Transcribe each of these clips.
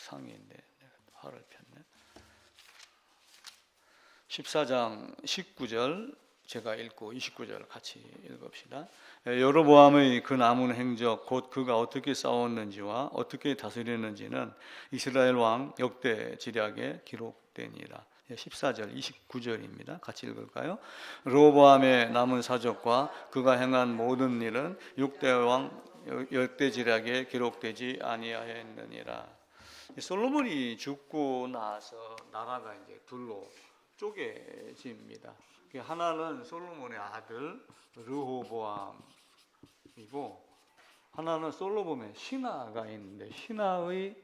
상이인데 내가 화를 폈네. 14장 19절 제가 읽고 29절 같이 읽읍시다. 여로보암의 그 남은 행적 곧 그가 어떻게 싸웠는지와 어떻게 다스렸는지는 이스라엘 왕 역대 지략에 기록되니라. 14절 29절입니다. 같이 읽을까요? 르호보암의 남은 사적과 그가 행한 모든 일은 6대 왕 역대 지략에 기록되지 아니하였느니라. 솔로몬이 죽고 나서 나라가 이제 둘로 쪼개집니다. 하나는 솔로몬의 아들 르호보암이고 하나는 솔로몬의 신하가 있는데 신하의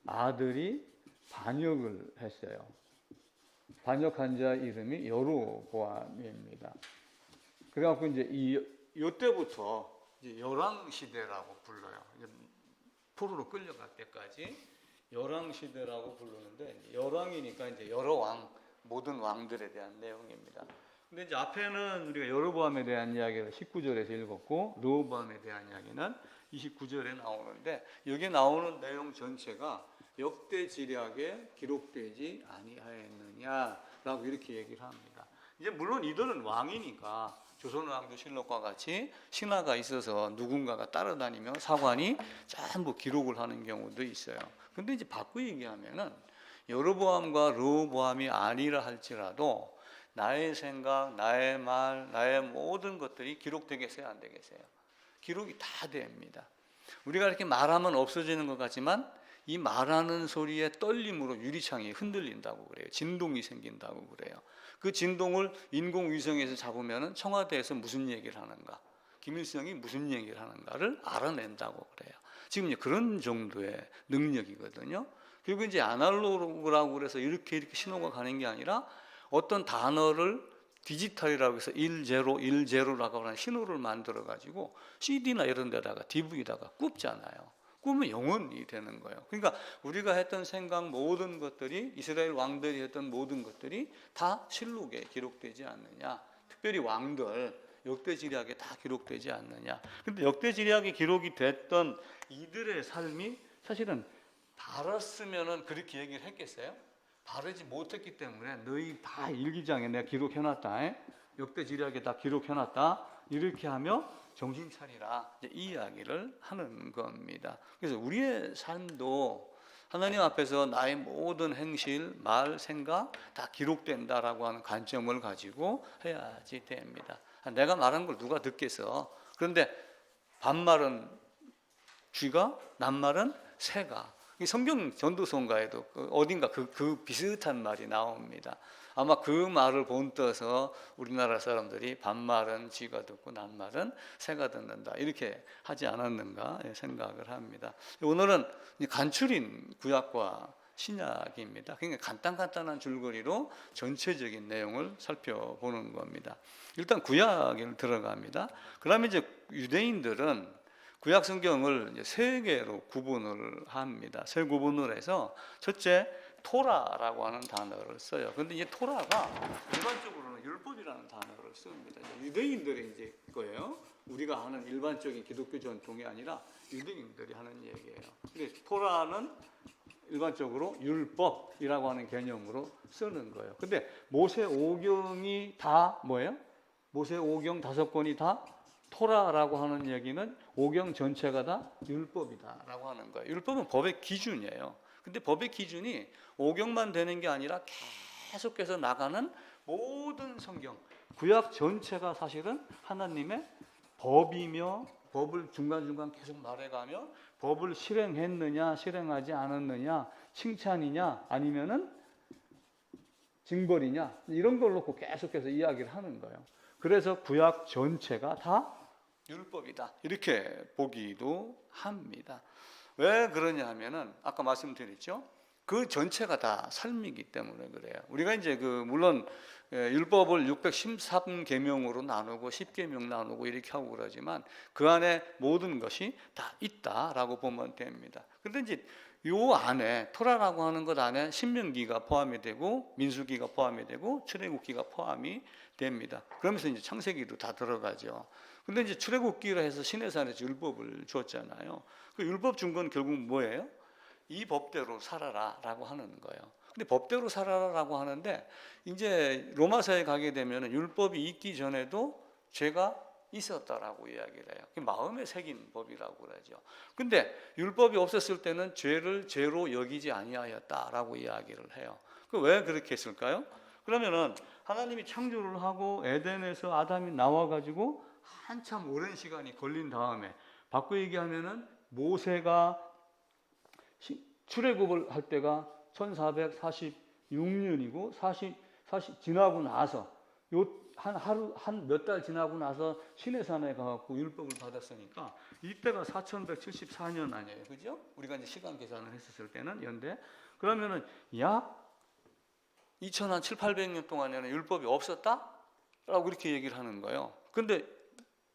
아들이 반역을 했어요. 반역한 자 이름이 여로보암입니다. 그래갖고 이제 이때부터 이제 열왕 시대라고 불러요. 포로로 끌려갈 때까지 열왕 시대라고 부르는데 열왕이니까 이제 여러 왕 모든 왕들에 대한 내용입니다. 근데 이제 앞에는 우리가 여로보암에 대한 이야기를 19절에서 읽었고 르호보암에 대한 이야기는 29절에 나오는데 여기 나오는 내용 전체가 역대 지략에 기록되지 아니하였느냐라고 이렇게 얘기를 합니다. 이제 물론 이들은 왕이니까 조선왕조실록과 같이 신하가 있어서 누군가가 따라다니며 사관이 전부 기록을 하는 경우도 있어요. 근데 이제 바꾸어 얘기하면은 여로보암과 르호보암이 아니라 할지라도 나의 생각, 나의 말, 나의 모든 것들이 기록되겠어요? 안 되겠어요? 기록이 다 됩니다. 우리가 이렇게 말하면 없어지는 것 같지만 이 말하는 소리의 떨림으로 유리창이 흔들린다고 그래요. 진동이 생긴다고 그래요. 그 진동을 인공위성에서 잡으면 청와대에서 무슨 얘기를 하는가, 김일성이 무슨 얘기를 하는가를 알아낸다고 그래요. 지금 그런 정도의 능력이거든요. 그리고 이제 아날로그라고 그래서 이렇게 신호가 가는 게 아니라 어떤 단어를 디지털이라고 해서 1010라고 하는 신호를 만들어 가지고 CD나 이런 데다가 DVD다가 굽잖아요. 굽으면 영원히 되는 거예요. 그러니까 우리가 했던 생각 모든 것들이 이스라엘 왕들이 했던 모든 것들이 다 실록에 기록되지 않느냐. 특별히 왕들 역대 지략에 다 기록되지 않느냐. 근데 역대 지략에 기록이 됐던 이들의 삶이 사실은 바랐으면은 그렇게 얘기를 했겠어요? 바르지 못했기 때문에 너희 다 일기장에 내가 기록해놨다. 역대 지략에 다 기록해놨다. 이렇게 하며 정신 차리라. 이 이야기를 하는 겁니다. 그래서 우리의 삶도 하나님 앞에서 나의 모든 행실, 말, 생각 다 기록된다라고 하는 관점을 가지고 해야지 됩니다. 내가 말한 걸 누가 듣겠어? 그런데 반말은 쥐가, 낱말은 새가. 성경 전도서인가에도 어딘가 그 비슷한 말이 나옵니다. 아마 그 말을 본떠서 우리나라 사람들이 반말은 쥐가 듣고 낱말은 새가 듣는다 이렇게 하지 않았는가 생각을 합니다. 오늘은 간추린 구약과 신약입니다. 그러니까 간단한 줄거리로 전체적인 내용을 살펴보는 겁니다. 일단 구약에 들어갑니다. 그러면 이제 유대인들은 구약 성경을 세 개로 구분을 합니다. 세 구분을 해서 첫째 토라라고 하는 단어를 써요. 그런데 이 토라가 일반적으로는 율법이라는 단어를 씁니다. 유대인들의 이제 거예요. 우리가 하는 일반적인 기독교 전통이 아니라 유대인들이 하는 얘기예요. 근데 토라는 일반적으로 율법이라고 하는 개념으로 쓰는 거예요. 근데 모세 오경이 다 뭐예요? 모세 오경 5권이 다 토라라고 하는 얘기는 오경 전체가 다 율법이다라고 하는 거예요. 율법은 법의 기준이에요. 근데 법의 기준이 오경만 되는 게 아니라 계속해서 나가는 모든 성경, 구약 전체가 사실은 하나님의 법이며 법을 중간중간 계속 말해가며 법을 실행했느냐 실행하지 않았느냐 칭찬이냐 아니면은 징벌이냐 이런 걸 놓고 계속해서 이야기를 하는 거예요. 그래서 구약 전체가 다 율법이다 이렇게 보기도 합니다. 왜 그러냐 하면은 아까 말씀드렸죠. 그 전체가 다 삶이기 때문에 그래요. 우리가 이제 물론 율법을 613계명으로 나누고 10계명 나누고 이렇게 하고 그러지만 그 안에 모든 것이 다 있다라고 보면 됩니다. 그런데 이제 요 안에 토라라고 하는 것 안에 신명기가 포함이 되고 민수기가 포함이 되고 출애굽기가 포함이 됩니다. 그러면서 이제 창세기도 다 들어가죠. 근데 이제 출애굽기로 해서 시내산에서 율법을 줬잖아요. 그 율법 준 건 결국 뭐예요? 이 법대로 살아라라고 하는 거예요. 근데 법대로 살아라라고 하는데 이제 로마서에 가게 되면 율법이 있기 전에도 죄가 있었다라고 이야기를 해요. 마음에 새긴 법이라고 그러죠. 근데 율법이 없었을 때는 죄를 죄로 여기지 아니하였다라고 이야기를 해요. 왜 그렇게 했을까요? 그러면은 하나님이 창조를 하고 에덴에서 아담이 나와가지고 한참 오랜 시간이 걸린 다음에 바꿔 얘기하면은 모세가 출애굽을 할 때가 1446년이고 40 지나고 나서 한 몇 달 지나고 나서 시내산에 가갖고 율법을 받았으니까 이때가 4174년 아니에요, 그죠? 우리가 이제 시간 계산을 했었을 때는 연대 그러면은 약 2700~800년 동안에는 율법이 없었다라고 이렇게 얘기를 하는 거예요. 근데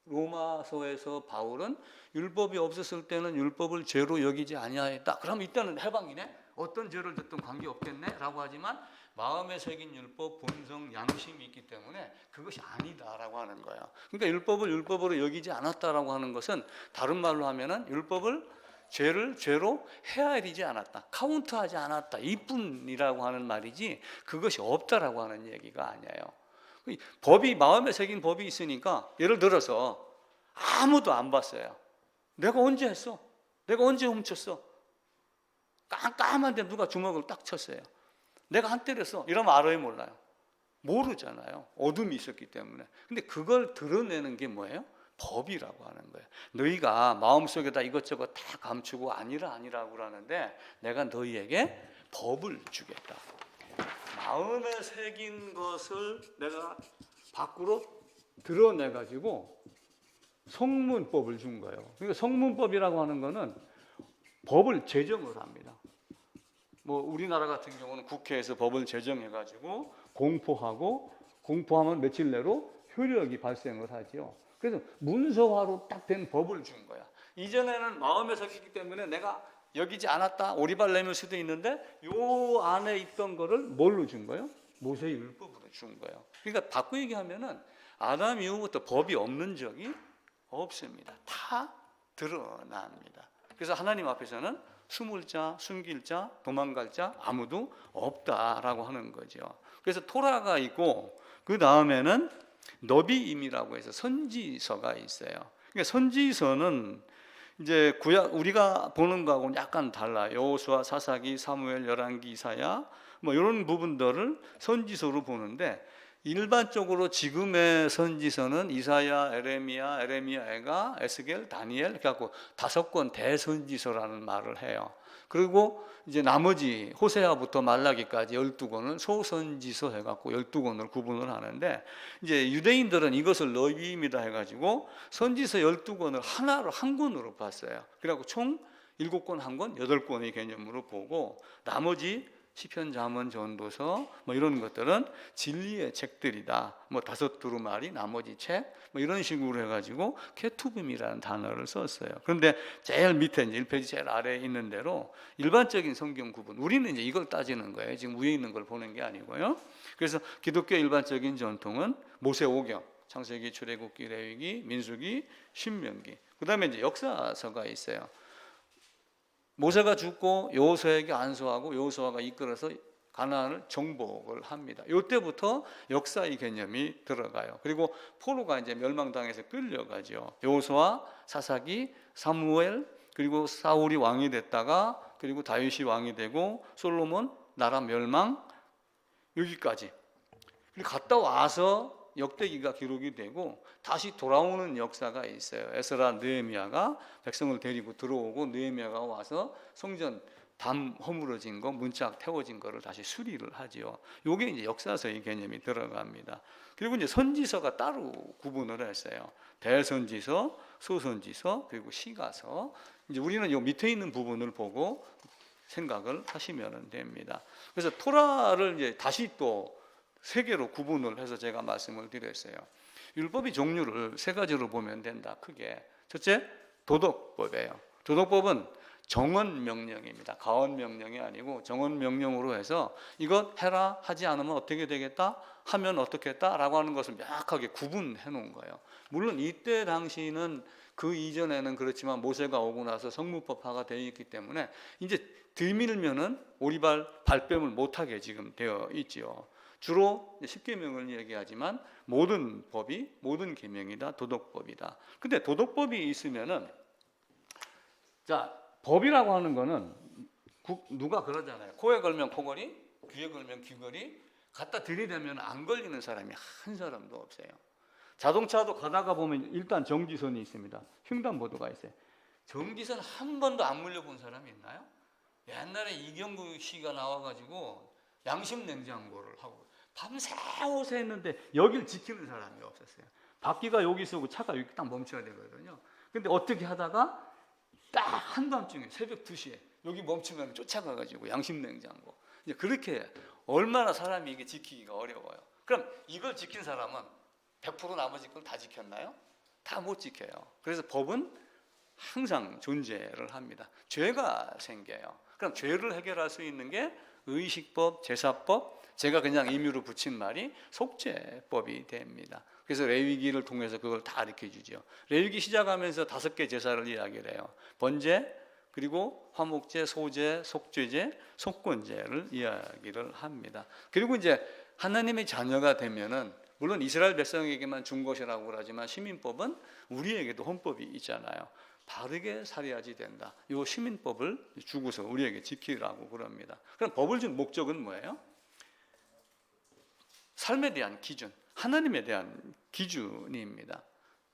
로마서에서 바울은 율법이 없었을 때는 율법을 죄로 여기지 아니하였다. 그럼 이때는 해방이네. 어떤 죄를 듣든 관계 없겠네라고 하지만 마음에 새긴 율법, 본성, 양심이 있기 때문에 그것이 아니다라고 하는 거예요. 그러니까 율법을 율법으로 여기지 않았다라고 하는 것은 다른 말로 하면은 율법을 죄를 죄로 헤아리지 않았다, 카운트하지 않았다 이뿐이라고 하는 말이지 그것이 없다라고 하는 얘기가 아니에요. 법이 마음에 새긴 법이 있으니까 예를 들어서 아무도 안 봤어요. 내가 언제 했어? 내가 언제 훔쳤어? 깜깜한데 누가 주먹을 딱 쳤어요. 내가 한 때렸어. 이러면 알아요, 몰라요? 모르잖아요. 어둠이 있었기 때문에. 근데 그걸 드러내는 게 뭐예요? 법이라고 하는 거예요. 너희가 마음속에다 이것저것 다 감추고 아니라고 그러는데 내가 너희에게 법을 주겠다. 마음에 새긴 것을 내가 밖으로 드러내가지고 성문법을 준 거예요. 그러니까 성문법이라고 하는 거는 법을 제정을 합니다. 뭐 우리나라 같은 경우는 국회에서 법을 제정해가지고 공포하면 며칠 내로 효력이 발생을 하죠. 그래서 문서화로 딱 된 법을 준 거야. 이전에는 마음에 새기기 때문에 내가 여기지 않았다 오리발 내밀 수도 있는데 요 안에 있던 거를 뭘로 준 거예요? 모세의 율법으로 준 거예요. 그러니까 바꿔 얘기하면은 아담 이후부터 법이 없는 적이 없습니다. 다 드러납니다. 그래서 하나님 앞에서는 숨을 자, 숨길 자, 도망갈 자 아무도 없다라고 하는 거죠. 그래서 토라가 있고 그 다음에는 너비임이라고 해서 선지서가 있어요. 그러니까 선지서는 이제 구약 우리가 보는 거하고는 약간 달라요. 여호수아, 사사기, 사무엘, 열왕기, 이사야 뭐 이런 부분들을 선지서로 보는데 일반적으로 지금의 선지서는 이사야, 에레미야, 에가, 에스겔, 다니엘 이렇게 갖고 5권 대선지서라는 말을 해요. 그리고 이제 나머지 호세아부터 말라기까지 12권은 소선지서 해갖고 12권을 구분을 하는데 이제 유대인들은 이것을 너비임이다 해가지고 선지서 12권을 하나로 한 권으로 봤어요. 그래갖고 총 7권 한 권, 8권의 개념으로 보고 나머지 시편, 잠언, 전도서 뭐 이런 것들은 진리의 책들이다. 뭐 5두루마리 나머지 책 뭐 이런 식으로 해가지고 케투빔이라는 단어를 썼어요. 그런데 제일 밑에 이제 1페이지 제일 아래에 있는 대로 일반적인 성경 구분 우리는 이제 이걸 따지는 거예요. 지금 위에 있는 걸 보는 게 아니고요. 그래서 기독교 일반적인 전통은 모세오경, 창세기, 출애굽기, 레위기, 민수기, 신명기. 그다음에 이제 역사서가 있어요. 모세가 죽고 여호수아에게 안수하고 여호수아가 이끌어서 가나안을 정복을 합니다. 이때부터 역사의 개념이 들어가요. 그리고 포로가 이제 멸망당해서 끌려가죠. 여호수아, 사사기, 사무엘 그리고 사울이 왕이 됐다가 그리고 다윗이 왕이 되고 솔로몬 나라 멸망 여기까지. 그리고 갔다 와서 역대기가 기록이 되고 다시 돌아오는 역사가 있어요. 에스라, 느헤미야가 백성을 데리고 들어오고 느헤미야가 와서 성전 담 허물어진 거, 문짝 태워진 거를 다시 수리를 하지요. 요게 이제 역사서의 개념이 들어갑니다. 그리고 이제 선지서가 따로 구분을 했어요. 대선지서, 소선지서, 그리고 시가서. 이제 우리는 요 밑에 있는 부분을 보고 생각을 하시면 됩니다. 그래서 토라를 이제 다시 또 3개로 구분을 해서 제가 말씀을 드렸어요. 율법의 종류를 3가지로 보면 된다. 크게. 첫째, 도덕법이에요. 도덕법은 정언 명령입니다. 가언 명령이 아니고 정언 명령으로 해서 이것 해라, 하지 않으면 어떻게 되겠다, 하면 어떻겠다라고 하는 것을 명확하게 구분해 놓은 거예요. 물론 이때 당시는 그 이전에는 그렇지만 모세가 오고 나서 성문법화가 되어 있기 때문에 이제 들밀면은 오리발 발뺌을 못하게 지금 되어 있지요. 주로 10계명을 얘기하지만 모든 법이, 모든 계명이 다 도덕법이다. 근데 도덕법이 있으면은, 자, 법이라고 하는 거는 누가 그러잖아요. 코에 걸면 코걸이, 귀에 걸면 귀걸이, 갖다 들이대면 안 걸리는 사람이 한 사람도 없어요. 자동차도 가다가 보면 일단 정지선이 있습니다. 횡단보도가 있어요. 정지선 한 번도 안 물려본 사람이 있나요? 옛날에 이경구 씨가 나와가지고 양심 냉장고를 하고 밤새워서 했는데 여길 지키는 사람이 없었어요. 바퀴가 여기 있고 차가 여기 딱 멈춰야 되거든요. 근데 어떻게 하다가 딱 한밤중에 새벽 2시에 여기 멈추면 쫓아가가지고 양심 냉장고. 이제 그렇게 얼마나 사람이 이게 지키기가 어려워요. 그럼 이걸 지킨 사람은 100% 나머지 걸 다 지켰나요? 다 못 지켜요. 그래서 법은 항상 존재를 합니다. 죄가 생겨요. 그럼 죄를 해결할 수 있는 게 의식법, 제사법, 제가 그냥 임의로 붙인 말이 속죄법이 됩니다. 그래서 레위기를 통해서 그걸 다 가르쳐 주죠. 레위기 시작하면서 5개 제사를 이야기를 해요. 번제, 그리고 화목제, 소제, 속죄제, 속건제를 이야기를 합니다. 그리고 이제 하나님의 자녀가 되면은 물론 이스라엘 백성에게만 준 것이라고 그러지만 시민법은 우리에게도 헌법이 있잖아요. 바르게 살아야지 된다. 이 시민법을 주고서 우리에게 지키라고 그럽니다. 그럼 법을 준 목적은 뭐예요? 삶에 대한 기준, 하나님에 대한 기준입니다.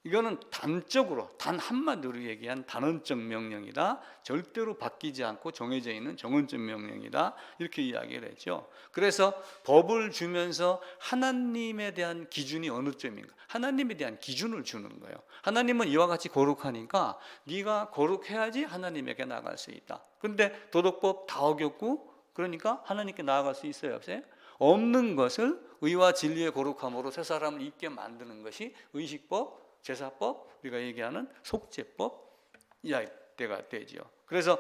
이거는 단적으로 단 한마디로 얘기한 단언적 명령이다. 절대로 바뀌지 않고 정해져 있는 정언적 명령이다. 이렇게 이야기를 했죠. 그래서 법을 주면서 하나님에 대한 기준이 어느 점인가? 하나님에 대한 기준을 주는 거예요. 하나님은 이와 같이 거룩하니까 네가 거룩해야지 하나님에게 나아갈 수 있다. 그런데 도덕법 다 어겼고 그러니까 하나님께 나아갈 수 있어요, 없어요? 없는 것을 의와 진리의 거룩함으로 새 사람을 있게 만드는 것이 의식법, 제사법, 우리가 얘기하는 속죄법 이야기가 되죠. 그래서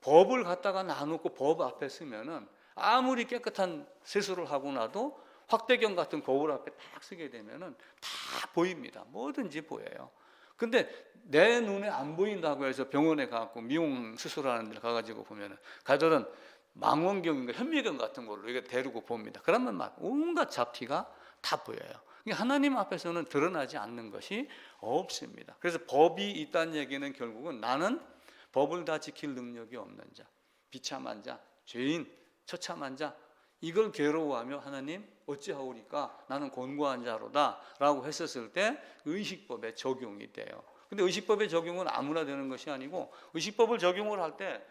법을 갖다가 나누고 법 앞에 쓰면은 아무리 깨끗한 세수를 하고 나도 확대경 같은 거울 앞에 딱 쓰게 되면은 다 보입니다. 뭐든지 보여요. 근데 내 눈에 안 보인다고 해서 병원에 가고 미용 수술하는 데 가가지고 보면은 가들은 망원경인가 현미경 같은 걸로 이게 데리고 봅니다. 그러면 막 온갖 잡티가 다 보여요. 하나님 앞에서는 드러나지 않는 것이 없습니다. 그래서 법이 있다는 얘기는 결국은 나는 법을 다 지킬 능력이 없는 자, 비참한 자, 죄인, 처참한 자, 이걸 괴로워하며 하나님 어찌하오리까 나는 곤고한 자로다 라고 했었을 때 의식법에 적용이 돼요. 근데 의식법의 적용은 아무나 되는 것이 아니고 의식법을 적용을 할 때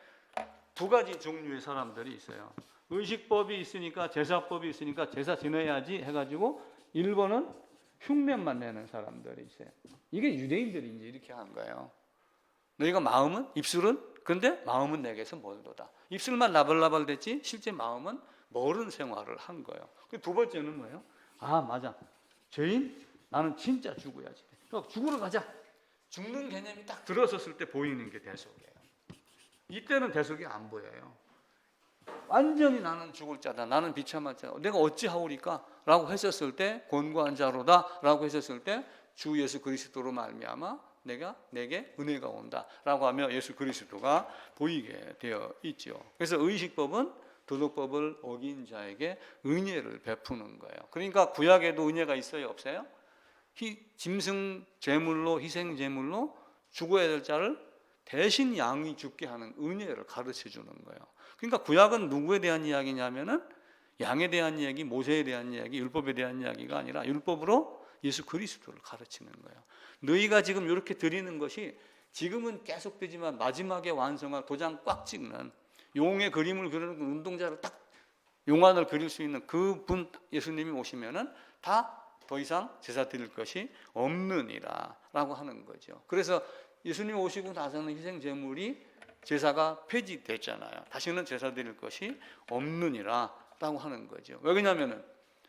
2가지 종류의 사람들이 있어요. 의식법이 있으니까 제사법이 있으니까 제사 지내야지 해가지고 1번은 흉내만 내는 사람들이 있어요. 이게 유대인들이 이제 이렇게 하는 거예요. 너희가 마음은 입술은 근데 마음은 내게서 멀도다. 입술만 나발나발 됐지 실제 마음은 멀은 생활을 한 거예요. 2번째는 뭐예요? 아 맞아, 죄인 나는 진짜 죽어야지. 그러니까 죽으러 가자. 죽는 개념이 딱 들어섰을 때 보이는 게 대속이에요. 이때는 대속이 안 보여요. 완전히 나는 죽을 자다, 나는 비참한 자다, 내가 어찌하오리까 라고 했었을 때 곤고한 자로다 라고 했었을 때 주 예수 그리스도로 말미암아 내게 은혜가 온다 라고 하며 예수 그리스도가 보이게 되어 있죠. 그래서 의식법은 도덕법을 어긴 자에게 은혜를 베푸는 거예요. 그러니까 구약에도 은혜가 있어요, 없어요? 짐승 제물로, 희생 제물로 죽어야 될 자를 대신 양이 죽게 하는 은혜를 가르쳐 주는 거예요. 그러니까 구약은 누구에 대한 이야기냐면은 양에 대한 이야기, 모세에 대한 이야기, 율법에 대한 이야기가 아니라 율법으로 예수 그리스도를 가르치는 거예요. 너희가 지금 이렇게 드리는 것이 지금은 계속되지만 마지막에 완성할 도장 꽉 찍는 용의 그림을 그리는 운동자를 딱 용안을 그릴 수 있는 그분 예수님이 오시면은 다 더 이상 제사 드릴 것이 없느니라 라고 하는 거죠. 그래서 예수님 오시고 나서는 희생 제물이 제사가 폐지됐잖아요. 다시는 제사 드릴 것이 없느니라 라고 하는 거죠. 왜 그러냐면은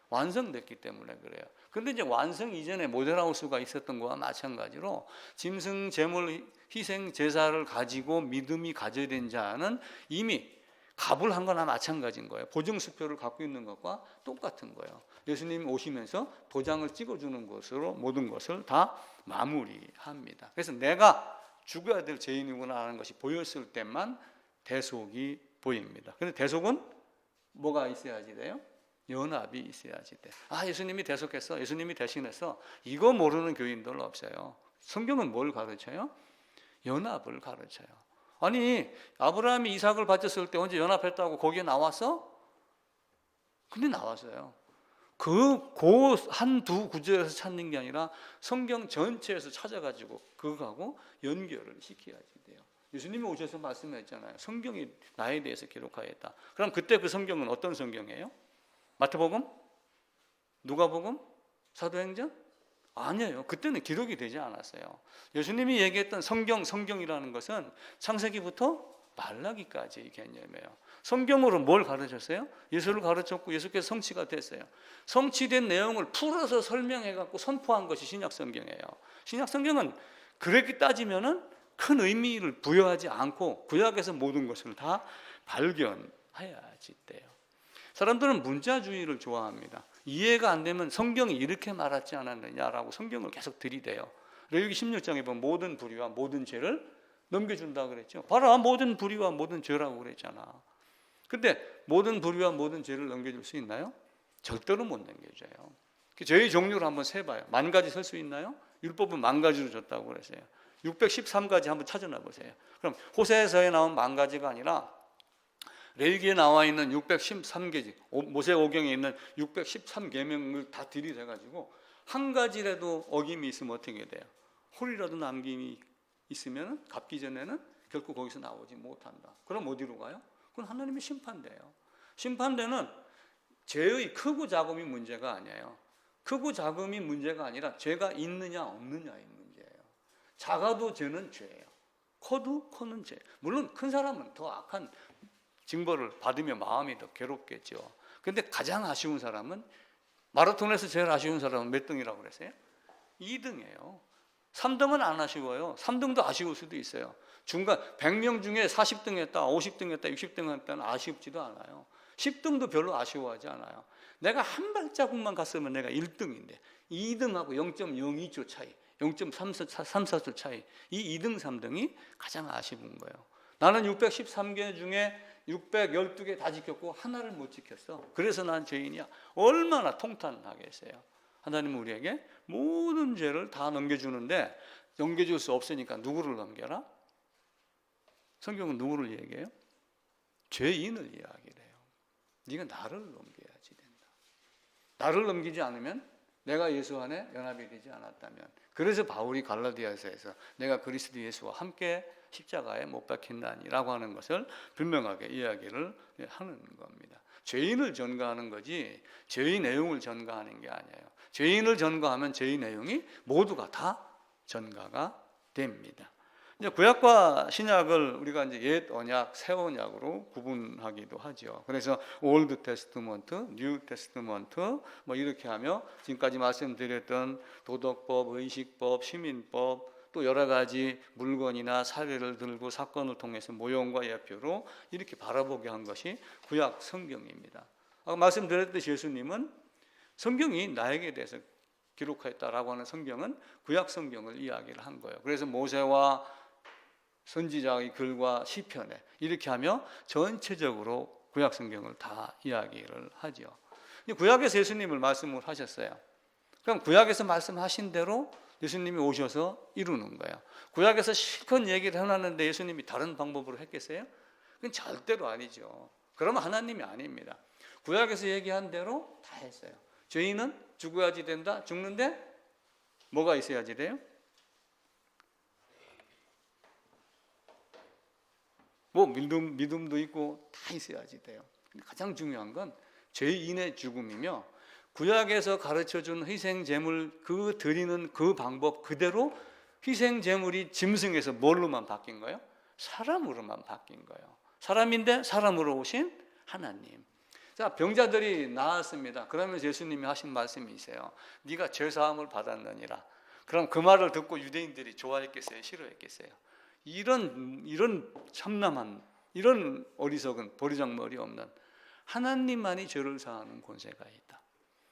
완성됐기 때문에 그래요. 그런데 이제 완성 이전에 모델하우스가 있었던 거와 마찬가지로 짐승 제물 희생 제사를 가지고 믿음이 가져된 자는 이미 갑을 한 거나 마찬가지인 거예요. 보증수표를 갖고 있는 것과 똑같은 거예요. 예수님이 오시면서 도장을 찍어주는 것으로 모든 것을 다 마무리합니다. 그래서 내가 죽어야 될 죄인이구나 하는 것이 보였을 때만 대속이 보입니다. 그런데 대속은 뭐가 있어야지 돼요? 연합이 있어야지 돼. 아, 예수님이 대속했어, 예수님이 대신했어, 이거 모르는 교인들 없어요. 성경은 뭘 가르쳐요? 연합을 가르쳐요. 아니, 아브라함이 이삭을 바쳤을 때 언제 연합했다고 거기에 나왔어? 근데 나왔어요. 그 한두 구절에서 찾는 게 아니라 성경 전체에서 찾아가지고 그거하고 연결을 시켜야지 돼요. 예수님이 오셔서 말씀했잖아요. 성경이 나에 대해서 기록하였다. 그럼 그때 그 성경은 어떤 성경이에요? 마태복음? 누가복음? 사도행전? 아니에요. 그때는 기록이 되지 않았어요. 예수님이 얘기했던 성경이라는 것은 창세기부터 말라기까지 개념이에요. 성경으로 뭘 가르쳤어요? 예수를 가르쳤고 예수께서 성취가 됐어요. 성취된 내용을 풀어서 설명해갖고 선포한 것이 신약성경이에요. 신약성경은 그렇게 따지면은 큰 의미를 부여하지 않고 구약에서 모든 것을 다 발견해야지 돼요. 사람들은 문자주의를 좋아합니다. 이해가 안 되면 성경이 이렇게 말하지 않았느냐라고 성경을 계속 들이대요. 레위기 16장에 보면 모든 불의와 모든 죄를 넘겨준다 그랬죠. 봐라, 모든 불의와 모든 죄라고 그랬잖아. 근데 모든 불의와 모든 죄를 넘겨줄 수 있나요? 절대로 못 넘겨줘요. 죄의 종류를 한번 세봐요. 10,000가지 셀 수 있나요? 율법은 10,000가지로 줬다고 그랬어요. 613가지 한번 찾아나 보세요. 그럼 호세서에 나온 10,000가지가 아니라 레위기에 나와 있는 613계지, 모세오경에 있는 613계명을 다 들이대가지고 한 가지라도 어김이 있으면 어떻게 돼요? 홀이라도 남김이 있으면 갚기 전에는 결코 거기서 나오지 못한다. 그럼 어디로 가요? 그건 하나님의 심판대예요. 심판대는 죄의 크고 작음이 문제가 아니에요. 크고 작음이 문제가 아니라 죄가 있느냐 없느냐의 문제예요. 작아도 죄는 죄예요. 커도 커는 죄. 물론 큰 사람은 더 악한 징벌을 받으며 마음이 더 괴롭겠죠. 근데 가장 아쉬운 사람은, 마라톤에서 제일 아쉬운 사람은 몇 등이라고 그랬어요? 2등이에요. 3등은 안 아쉬워요. 3등도 아쉬울 수도 있어요. 중간 100명 중에 40등 했다, 50등 했다, 60등 했다는 아쉽지도 않아요. 10등도 별로 아쉬워하지 않아요. 내가 한 발자국만 갔으면 내가 1등인데 2등하고 0.02초 차이, 0.34초 차이, 이 2등, 3등이 가장 아쉬운 거예요. 나는 613개 중에 612개 다 지켰고 하나를 못 지켰어. 그래서 난 죄인이야. 얼마나 통탄하겠어요. 하나님은 우리에게 모든 죄를 다 넘겨주는데 넘겨줄 수 없으니까 누구를 넘겨라? 성경은 누구를 얘기해요? 죄인을 이야기를 해요. 네가 나를 넘겨야지 된다. 나를 넘기지 않으면 내가 예수 안에 연합이 되지 않았다면, 그래서 바울이 갈라디아서에서 내가 그리스도 예수와 함께 십자가에 못 박힌다니라고 하는 것을 분명하게 이야기를 하는 겁니다. 죄인을 전가하는 거지 죄의 내용을 전가하는 게 아니에요. 죄인을 전가하면 죄의 내용이 모두가 다 전가가 됩니다. 이제 구약과 신약을 우리가 이제 옛 언약, 새 언약으로 구분하기도 하죠. 그래서 올드 테스트먼트, 뉴 테스트먼트 뭐 이렇게 하며 지금까지 말씀드렸던 도덕법, 의식법, 시민법, 또 여러 가지 물건이나 사례를 들고 사건을 통해서 모형과 예표로 이렇게 바라보게 한 것이 구약 성경입니다. 아까 말씀드렸듯이 예수님은 성경이 나에게 대해서 기록했다라고 하는 성경은 구약 성경을 이야기를 한 거예요. 그래서 모세와 선지자의 글과 시편에 이렇게 하며 전체적으로 구약 성경을 다 이야기를 하죠. 구약에서 예수님을 말씀을 하셨어요. 그럼 구약에서 말씀하신 대로 예수님이 오셔서 이루는 거예요. 구약에서 실컷 얘기를 해놨는데 예수님이 다른 방법으로 했겠어요? 그건 절대로 아니죠. 그러면 하나님이 아닙니다. 구약에서 얘기한 대로 다 했어요. 죄인은 죽어야지 된다. 죽는데 뭐가 있어야지 돼요? 뭐 믿음도 있고 다 있어야지 돼요. 가장 중요한 건 죄인의 죽음이며, 구약에서 가르쳐준 희생제물 그 드리는 그 방법 그대로 희생제물이 짐승에서 뭘로만 바뀐 거예요? 사람으로만 바뀐 거예요. 사람인데 사람으로 오신 하나님. 자, 병자들이 나았습니다. 그러면서 예수님이 하신 말씀이세요. 네가 죄사함을 받았느니라. 그럼 그 말을 듣고 유대인들이 좋아했겠어요? 싫어했겠어요? 이런 참남한, 이런 어리석은 버리장머리 없는 하나님만이 죄를 사하는 권세가 있다.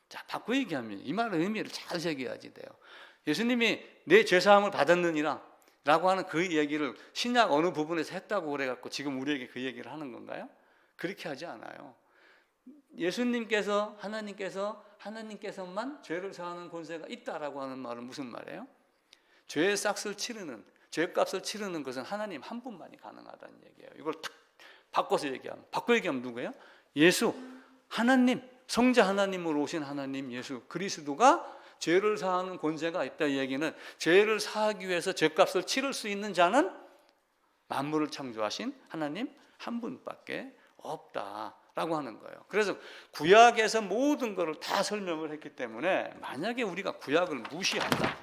자, 바꿔 얘기하면 이 말의 의미를 잘 새겨야지 돼요. 예수님이 내 죄사함을 받았느니라 라고 하는 그 얘기를 신약 어느 부분에서 했다고 그래갖고 지금 우리에게 그 얘기를 하는 건가요? 그렇게 하지 않아요. 예수님께서 하나님께서만 죄를 사하는 권세가 있다라고 하는 말은 무슨 말이에요? 죄의 싹을 치르는, 죄값을 치르는 것은 하나님 한 분만이 가능하다는 얘기예요. 이걸 딱 바꿔서 얘기하면 누구예요? 예수, 하나님, 성자 하나님으로 오신 하나님 예수 그리스도가 죄를 사하는 권세가 있다. 이 얘기는 죄를 사하기 위해서 죄값을 치를 수 있는 자는 만물을 창조하신 하나님 한 분밖에 없다라고 하는 거예요. 그래서 구약에서 모든 것을 다 설명을 했기 때문에 만약에 우리가 구약을 무시한다,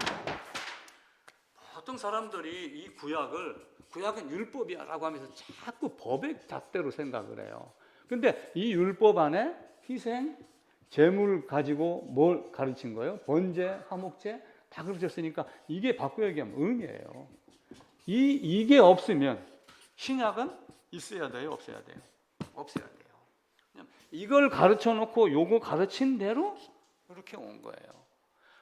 보통 사람들이 이 구약은 율법이야라고 하면서 자꾸 법의 잣대로 생각을 해요. 근데 이 율법 안에 희생, 제물 가지고 뭘 가르친 거예요? 번제, 화목제 다 가르쳤으니까 이게 바꿔 얘기하면 은혜예요. 이게 없으면 신약은 있어야 돼요? 없어야 돼요? 없어야 돼요. 이걸 가르쳐 놓고 요거 가르친 대로 이렇게 온 거예요.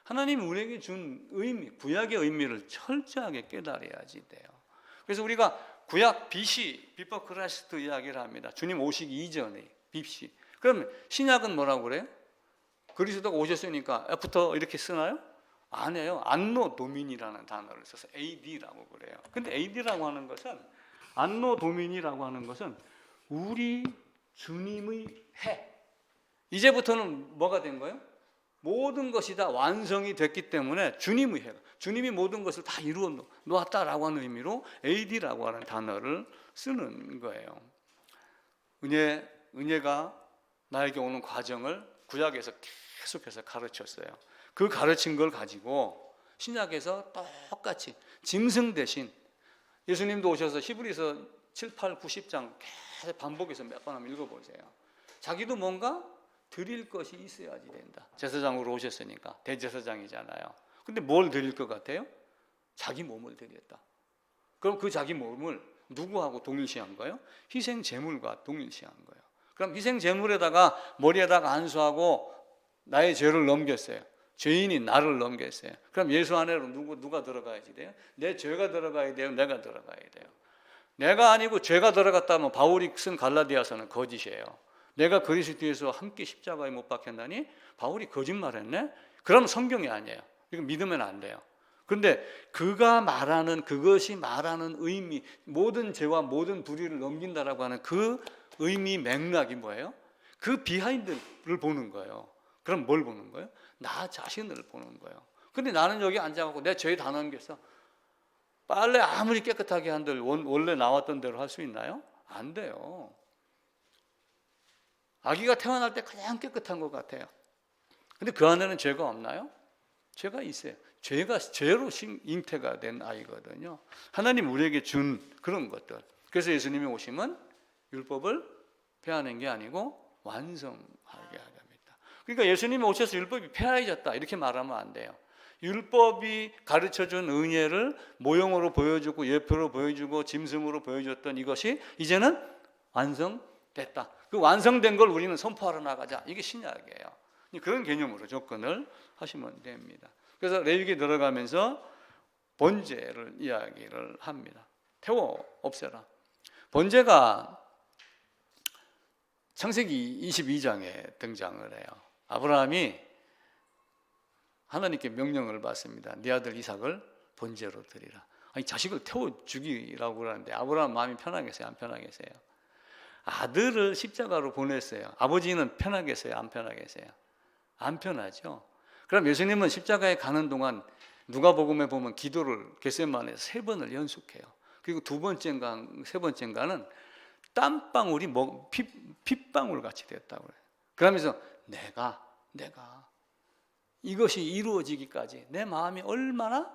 하나님 우리에게 준 의미, 구약의 의미를 철저하게 깨달아야지 돼요. 그래서 우리가 구약 BC, 비포 크라이스트 이야기를 합니다. 주님 오시기 이전에 BC. 그럼 신약은 뭐라고 그래요? 그리스도가 오셨으니까 F부터 이렇게 쓰나요? 안 해요. 안노 도민이라는 단어를 써서 AD라고 그래요. 근데 AD라고 하는 것은, 안노 도민이라고 하는 것은 우리 주님의 해. 이제부터는 뭐가 된 거예요? 모든 것이 다 완성이 됐기 때문에 주님의 해. 주님이 모든 것을 다 이루어 놓았다라고 하는 의미로 AD라고 하는 단어를 쓰는 거예요. 은혜가 나에게 오는 과정을 구약에서 계속해서 가르쳤어요. 그 가르친 걸 가지고 신약에서 똑같이 짐승 대신 예수님도 오셔서 히브리서 7, 8, 9, 10장 계속 반복해서 몇 번 한번 읽어보세요. 자기도 뭔가 드릴 것이 있어야지 된다. 제사장으로 오셨으니까 대제사장이잖아요. 근데 뭘 드릴 것 같아요? 자기 몸을 드렸다. 그럼 그 자기 몸을 누구하고 동일시한 거예요? 희생 제물과 동일시한 거예요. 그럼 희생 제물에다가 머리에다가 안수하고 나의 죄를 넘겼어요. 죄인이 나를 넘겼어요. 그럼 예수 안에로 누가 들어가야지 돼요? 내 죄가 들어가야 돼요? 내가 들어가야 돼요? 내가 아니고 죄가 들어갔다면 바울이 쓴 갈라디아서는 거짓이에요. 내가 그리스도에서 함께 십자가에 못 박혔나니 바울이 거짓말했네? 그럼 성경이 아니에요. 이거 믿으면 안 돼요. 그런데 그것이 말하는 의미, 모든 죄와 모든 불의를 넘긴다라고 하는 그 의미 맥락이 뭐예요? 그 비하인드를 보는 거예요. 그럼 뭘 보는 거예요? 나 자신을 보는 거예요. 근데 나는 여기 앉아갖고 내 죄 다 넘겼어. 빨래 아무리 깨끗하게 한들 원래 나왔던 대로 할 수 있나요? 안 돼요. 아기가 태어날 때 가장 깨끗한 것 같아요. 근데 그 안에는 죄가 없나요? 죄가 있어요. 죄로 잉태가 된 아이거든요. 하나님 우리에게 준 그런 것들. 그래서 예수님이 오시면 율법을 폐하는 게 아니고 완성하게 합니다. 그러니까 예수님이 오셔서 율법이 폐하해졌다 이렇게 말하면 안 돼요. 율법이 가르쳐준 은혜를 모형으로 보여주고 예표로 보여주고 짐승으로 보여줬던 이것이 이제는 완성됐다. 그 완성된 걸 우리는 선포하러 나가자. 이게 신약이에요. 그런 개념으로 접근을 하시면 됩니다. 그래서 레위기 들어가면서 번제를 이야기를 합니다. 태워 없애라. 번제가 창세기 22장에 등장을 해요. 아브라함이 하나님께 명령을 받습니다. 네 아들 이삭을 번제로 드리라. 아니 자식을 태워 죽이라고 그러는데 아브라함 마음이 편하겠어요? 안 편하겠어요? 아들을 십자가로 보냈어요. 아버지는 편하겠어요? 안 편하겠어요? 안 편하죠. 그럼 예수님은 십자가에 가는 동안 누가복음에 보면 기도를 겟세마네에서 3번을 연속해요. 그리고 세 번째인가는 땀방울이 핏방울 같이 됐다고 그래요. 그러면서 내가 이것이 이루어지기까지 내 마음이 얼마나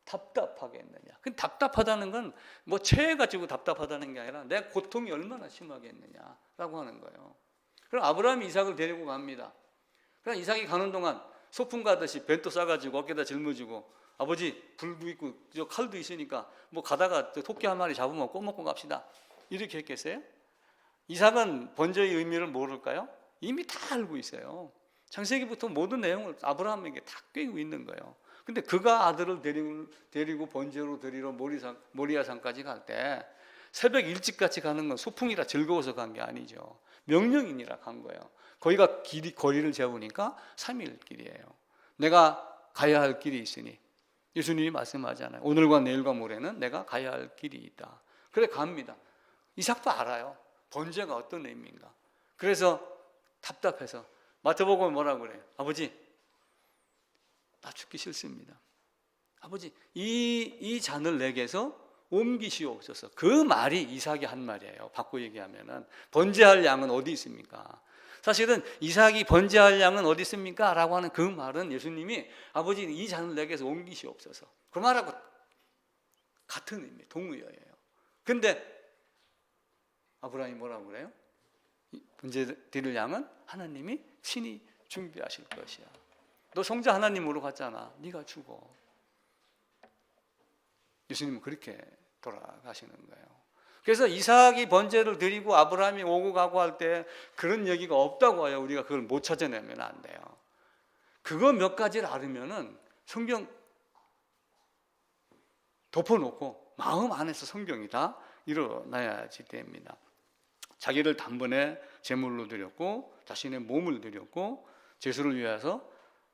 답답하겠느냐. 그 답답하다는 건 뭐 체해 가지고 답답하다는 게 아니라 내 고통이 얼마나 심하겠느냐라고 하는 거예요. 그럼 아브라함이 이삭을 데리고 갑니다. 그럼 이삭이 가는 동안 소풍 가듯이 벤또 싸가지고 어깨에다 짊어지고 아버지 불도 있고 저 칼도 있으니까 뭐 가다가 토끼 한 마리 잡으면 꼬 먹고 갑시다. 이렇게 했겠어요? 이삭은 번제의 의미를 모를까요? 이미 다 알고 있어요. 창세기부터 모든 내용을 아브라함에게 다 꿰고 있는 거예요. 근데 그가 아들을 데리고 번제로 드리러 모리아산까지 갈 때 새벽 일찍같이 가는 건 소풍이라 즐거워서 간 게 아니죠. 명령이니라 간 거예요. 거기가 거리를 재보니까 3일 길이에요. 내가 가야 할 길이 있으니 예수님이 말씀하잖아요. 오늘과 내일과 모레는 내가 가야 할 길이 있다. 그래 갑니다. 이삭도 알아요. 번제가 어떤 의미인가. 그래서 답답해서 마태복음에 뭐라고 그래요? 아버지, 나 죽기 싫습니다. 아버지, 이 잔을 내게서 옮기시옵소서. 그 말이 이삭이 한 말이에요. 바꿔 얘기하면은 번제할 양은 어디 있습니까? 사실은 이삭이 번제할 양은 어디 있습니까? 라고 하는 그 말은 예수님이 아버지 이 잔을 내게서 옮기시옵소서. 그 말하고 같은 의미, 동의어예요. 근데 아브라함이 뭐라고 그래요? 번제 드릴 양은 하나님이 친히 준비하실 것이야. 너 성자 하나님으로 갔잖아. 네가 죽어. 예수님은 그렇게 돌아가시는 거예요. 그래서 이삭이 번제를 드리고 아브라함이 오고 가고 할 때 그런 얘기가 없다고 해요. 우리가 그걸 못 찾아내면 안 돼요. 그거 몇 가지를 알으면은 성경 덮어놓고 마음 안에서 성경이 다 일어나야지 됩니다. 자기를 단번에 제물로 드렸고 자신의 몸을 드렸고 제수를 위해서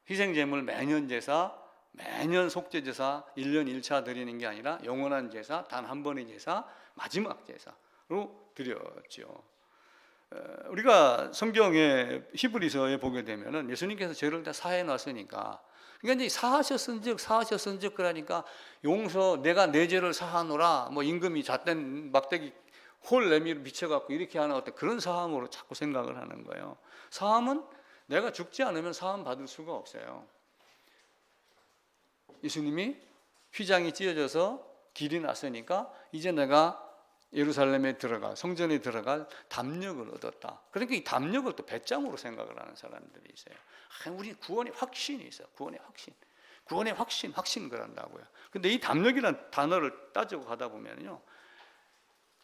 희생제물 매년 제사, 매년 속죄제사 1년 1차 드리는 게 아니라 영원한 제사, 단 한 번의 제사, 마지막 제사로 드렸죠. 우리가 성경의 히브리서에 보게 되면은 예수님께서 죄를 다 사해 놨으니까, 그러니까 이제 사하셨은즉 그러니까 용서, 내가 내 죄를 사하노라, 뭐 임금이 잣된 막대기 홀 내미로 비춰갖고 이렇게 하는 어떤 그런 사함으로 자꾸 생각을 하는 거예요. 사함은 내가 죽지 않으면 사함 받을 수가 없어요. 예수님이 휘장이 찢어져서 길이 났으니까 이제 내가 예루살렘에 들어갈, 성전에 들어갈 담력을 얻었다. 그러니까 이 담력을 또 배짱으로 생각을 하는 사람들이 있어요. 우리 구원의 확신이 있어요. 구원의 확신. 구원의 확신 그런다고요. 근데 이 담력이라는 단어를 따지고 가다 보면요,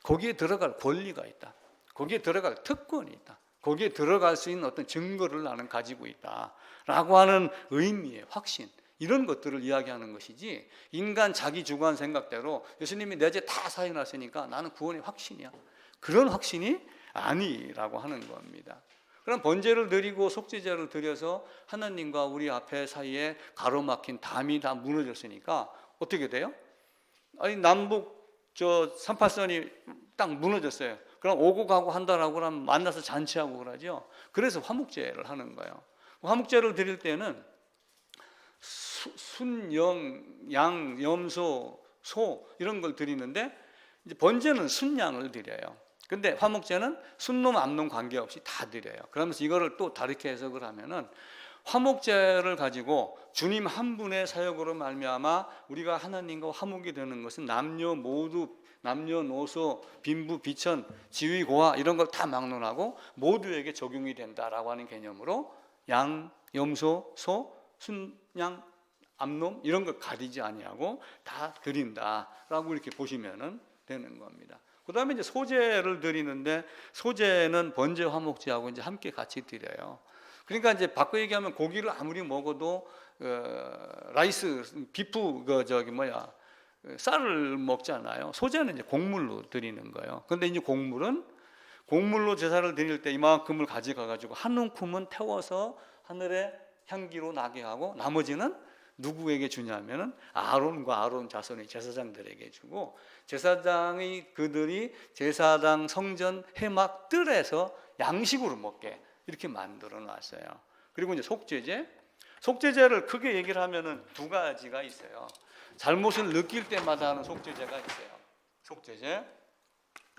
거기에 들어갈 권리가 있다. 거기에 들어갈 특권이 있다. 거기에 들어갈 수 있는 어떤 증거를 나는 가지고 있다라고 하는 의미의 확신, 이런 것들을 이야기하는 것이지, 인간 자기 주관 생각대로 예수님이 내 죄 다 사해놨으니까 나는 구원의 확신이야, 그런 확신이 아니라고 하는 겁니다. 그럼 번제를 드리고 속죄제를 드려서 하나님과 우리 앞에 사이에 가로막힌 담이 다 무너졌으니까 어떻게 돼요? 아니 남북 저 38선이 딱 무너졌어요. 그럼 오고 가고 한다라고 하면 만나서 잔치하고 그러죠. 그래서 화목제를 하는 거예요. 화목제를 드릴 때는 순, 영, 양, 염소, 소 이런 걸 드리는데, 이제 번제는 순양을 드려요. 근데 화목제는 순놈, 암놈 관계없이 다 드려요. 그러면서 이거를 또 다르게 해석을 하면은, 화목제를 가지고 주님 한 분의 사역으로 말미암아 우리가 하나님과 화목이 되는 것은 남녀 모두, 남녀노소, 빈부, 비천, 지위, 고하 이런 걸 다 막론하고 모두에게 적용이 된다라고 하는 개념으로 양, 염소, 소, 순양, 암놈 이런 걸 가리지 아니하고 다 드린다라고 이렇게 보시면 되는 겁니다. 그 다음에 이제 소제를 드리는데, 소제는 번제 화목제하고 이제 함께 같이 드려요. 그러니까 이제 바꿔 얘기하면 고기를 아무리 먹어도 라이스, 비프 쌀을 먹잖아요. 소제는 이제 곡물로 드리는 거예요. 그런데 이제 곡물로 제사를 드릴 때 이만큼을 가져가 가지고 한 움큼은 태워서 하늘에 향기로 나게 하고, 나머지는 누구에게 주냐면은 아론과 아론 자손의 제사장들에게 주고, 제사장이 그들이 제사장 성전 해막 뜰에서 양식으로 먹게 이렇게 만들어 놨어요. 그리고 이제 속죄제를 크게 얘기를 하면은 두 가지가 있어요. 잘못을 느낄 때마다 하는 속죄제가 있어요.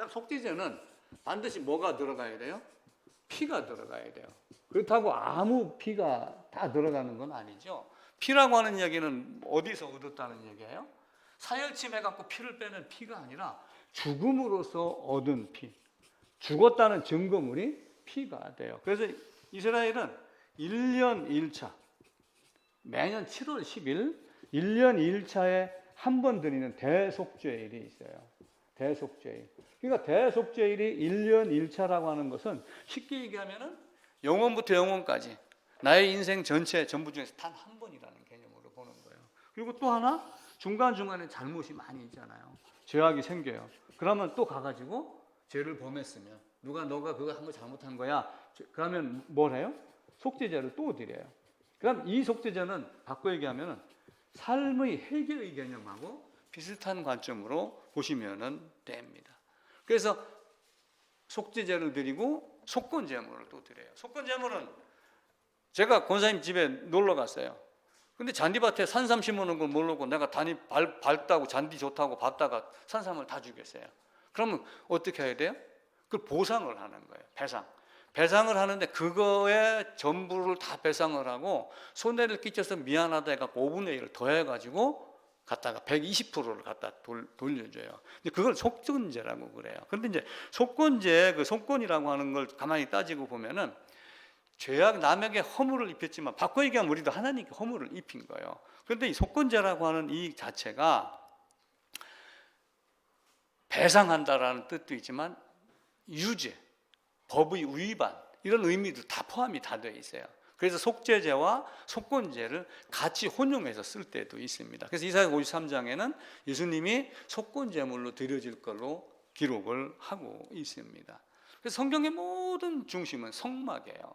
속죄제는 반드시 뭐가 들어가야 돼요? 피가 들어가야 돼요. 그렇다고 아무 피가 다 들어가는 건 아니죠. 피라고 하는 얘기는 어디서 얻었다는 얘기예요? 사혈침해갖고 피를 빼는 피가 아니라 죽음으로써 얻은 피, 죽었다는 증거물이 희가 돼요. 그래서 이스라엘은 1년 1차, 매년 7월 10일 1년 1차에 한 번 드리는 대속죄일이 있어요. 대속죄일. 그러니까 대속죄일이 1년 1차라고 하는 것은 쉽게 얘기하면은 영원부터 영원까지 나의 인생 전체 전부 중에서 단 한 번이라는 개념으로 보는 거예요. 그리고 또 하나 중간중간에 잘못이 많이 있잖아요. 죄악이 생겨요. 그러면 또 가가지고 죄를 범했으면 너가 그거 한 거 잘못한 거야. 그러면 뭘 해요? 속죄제를 또 드려요. 그럼 이 속죄제는 바꿔 얘기하면 삶의 해결의 개념하고 비슷한 관점으로 보시면 됩니다. 그래서 속죄제를 드리고 속건제물을 또 드려요. 속건제물은 제가 권사님 집에 놀러 갔어요. 근데 잔디밭에 산삼 심어놓은 걸 모르고 내가 단이 밝다고 잔디 좋다고 봤다가 산삼을 다 죽였어요. 그러면 어떻게 해야 돼요? 그걸 보상을 하는 거예요. 배상을 하는데 그거에 전부를 다 배상을 하고 손해를 끼쳐서 미안하다 해갖고 5분의 1을 더해가지고 갖다가 120%를 갖다 돌려줘요. 근데 그걸 속건제라고 그래요. 그런데 이제 속건제, 그 속건이라고 하는 걸 가만히 따지고 보면은 죄악 남에게 허물을 입혔지만 바꿔 얘기하면 우리도 하나님께 허물을 입힌 거예요. 그런데 이 속건제라고 하는 이 자체가 배상한다라는 뜻도 있지만 유죄, 법의 위반 이런 의미도 다 포함이 다 되어 있어요. 그래서 속죄제와 속건제를 같이 혼용해서 쓸 때도 있습니다. 그래서 이사야 53장에는 예수님이 속건제물로 드려질 걸로 기록을 하고 있습니다. 그래서 성경의 모든 중심은 성막이에요.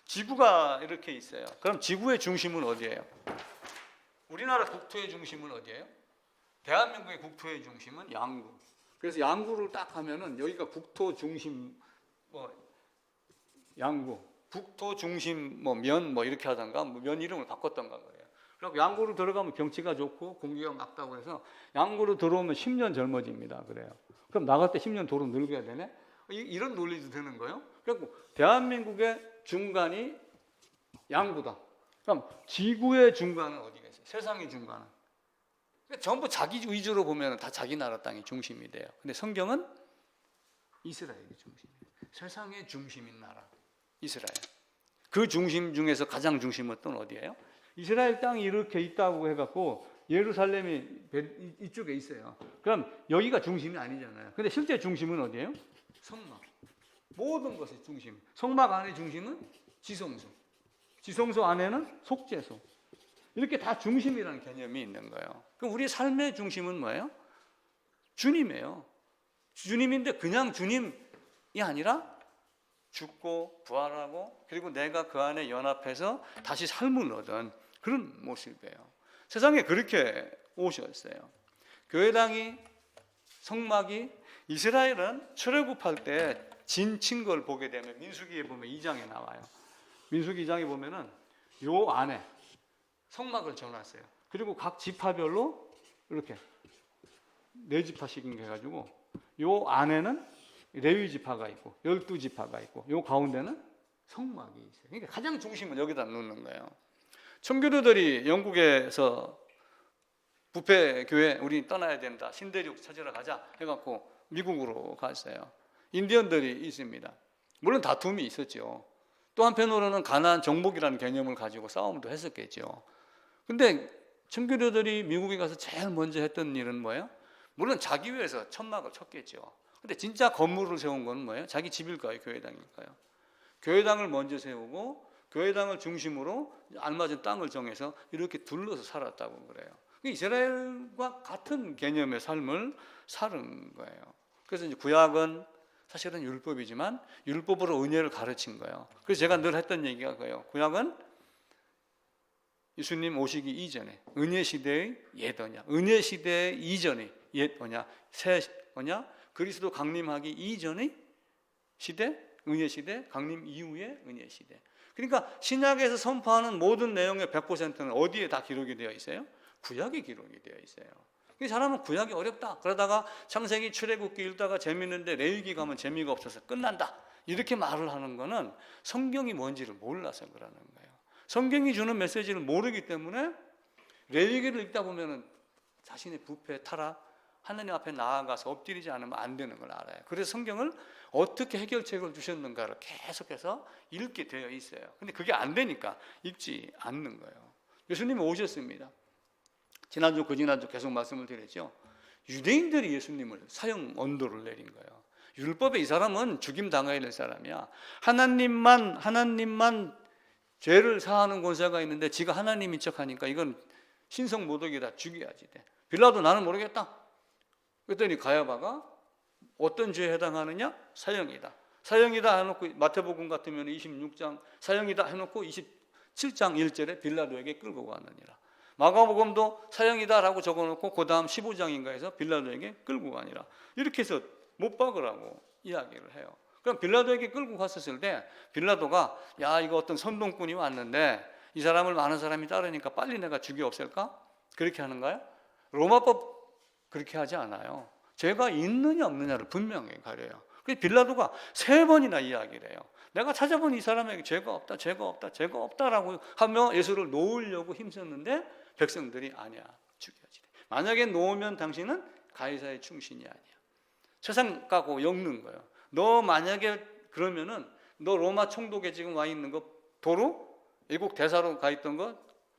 지구가 이렇게 있어요. 그럼 지구의 중심은 어디예요? 우리나라 국토의 중심은 어디예요? 대한민국의 국토의 중심은 양구. 그래서 양구를 딱 하면은 여기가 국토 중심 양구, 북토 중심 면 이렇게 하던가 면 이름을 바꿨던가 그래요. 그리고 양구로 들어가면 경치가 좋고 공기가 맑다고 해서 양구로 들어오면 10년 젊어집니다. 그래요. 그럼 나갈 때 10년 도로 늙어야 되네? 이런 논리도 드는 거예요. 그리고 대한민국의 중간이 양구다. 그럼 지구의 중간은 어디겠어요? 세상의 중간은. 그러니까 전부 자기 위주로 보면 다 자기 나라 땅이 중심이 돼요. 근데 성경은 이스라엘이 중심이에요. 세상의 중심인 나라 이스라엘. 그 중심 중에서 가장 중심은 또 어디예요? 이스라엘 땅이 이렇게 있다고 해갖고 예루살렘이 이쪽에 있어요. 그럼 여기가 중심이 아니잖아요. 근데 실제 중심은 어디예요? 성막. 모든 것의 중심. 성막 안의 중심은 지성소. 지성소 안에는 속죄소. 이렇게 다 중심이라는 개념이 있는 거예요. 그럼 우리 삶의 중심은 뭐예요? 주님이에요. 주님인데 그냥 주님이 아니라 죽고 부활하고 그리고 내가 그 안에 연합해서 다시 삶을 얻은 그런 모습이에요. 세상에 그렇게 오셨어요. 교회당이 성막이 이스라엘은 출애굽할 때 진친 걸 보게 되면 민수기에 보면 2장에 나와요. 민수기 2장에 보면은 요 안에 성막을 지어놨어요. 그리고 각 지파별로 이렇게 4지파씩 해가지고 요 안에는 레위 지파가 있고 12지파가 있고 요 가운데는 성막이 있어요. 그러니까 가장 중심은 여기다 놓는 거예요. 청교도들이 영국에서 부패 교회 우리 떠나야 된다. 신대륙 찾으러 가자 해갖고 미국으로 갔어요. 인디언들이 있습니다. 물론 다툼이 있었죠. 또 한편으로는 가나안 정복이라는 개념을 가지고 싸움도 했었겠죠. 근데 청교도들이 미국에 가서 제일 먼저 했던 일은 뭐예요? 물론 자기 위해서 천막을 쳤겠죠. 근데 진짜 건물을 세운 건 뭐예요? 자기 집일까요? 교회당일까요? 교회당을 먼저 세우고 교회당을 중심으로 알맞은 땅을 정해서 이렇게 둘러서 살았다고 그래요. 이스라엘과 같은 개념의 삶을 사는 거예요. 그래서 이제 구약은 사실은 율법이지만 율법으로 은혜를 가르친 거예요. 그래서 제가 늘 했던 얘기가 그거예요. 구약은 예수님 오시기 이전에 은혜 시대의 옛 언약, 은혜 시대의 이전의 옛 언약, 새 언약, 그리스도 강림하기 이전의 시대, 은혜 시대, 강림 이후의 은혜 시대. 그러니까 신약에서 선포하는 모든 내용의 100%는 어디에 다 기록이 되어 있어요? 구약에 기록이 되어 있어요. 사람은 구약이 어렵다. 그러다가 창세기 출애굽기 읽다가 재밌는데 레위기 가면 재미가 없어서 끝난다. 이렇게 말을 하는 거는 성경이 뭔지를 몰라서 그러는 거예요. 성경이 주는 메시지를 모르기 때문에 레위기를 읽다 보면은 자신의 부패, 타락, 하나님 앞에 나아가서 엎드리지 않으면 안 되는 걸 알아요. 그래서 성경을 어떻게 해결책을 주셨는가를 계속해서 읽게 되어 있어요. 근데 그게 안 되니까 읽지 않는 거예요. 예수님이 오셨습니다. 지난주 그지난주 계속 말씀을 드렸죠. 유대인들이 예수님을 사형 언도를 내린 거예요. 율법에 이 사람은 죽임 당해야 될 사람이야. 하나님만 죄를 사하는 권세가 있는데 지가 하나님인 척하니까 이건 신성 모독이다. 죽여야지 돼. 빌라도 나는 모르겠다. 그랬더니 가야바가 어떤 죄에 해당하느냐? 사형이다. 사형이다 해놓고 마태복음 같으면 26장 사형이다 해놓고 27장 1절에 빌라도에게 끌고 가느니라. 마가복음도 사형이다라고 적어놓고 그 다음 15장인가 해서 빌라도에게 끌고 가니라. 이렇게 해서 못 박으라고 이야기를 해요. 그럼 빌라도에게 끌고 갔었을 때 빌라도가 야 이거 어떤 선동꾼이 왔는데 이 사람을 많은 사람이 따르니까 빨리 내가 죽여 없앨까? 그렇게 하는가요? 로마법 그렇게 하지 않아요. 죄가 있느냐 없느냐를 분명히 가려요. 그래서 빌라도가 3번이나 이야기를 해요. 내가 찾아본 이 사람에게 죄가 없다, 죄가 없다, 죄가 없다라고 하며 예수를 놓으려고 힘썼는데 백성들이 아니야, 죽여야지. 만약에 놓으면 당신은 가이사의 충신이 아니야. 세상 가고 엮는 거예요. 너 만약에 그러면은 너 로마 총독에 지금 와 있는 거 도로 외국 대사로 가 있던 거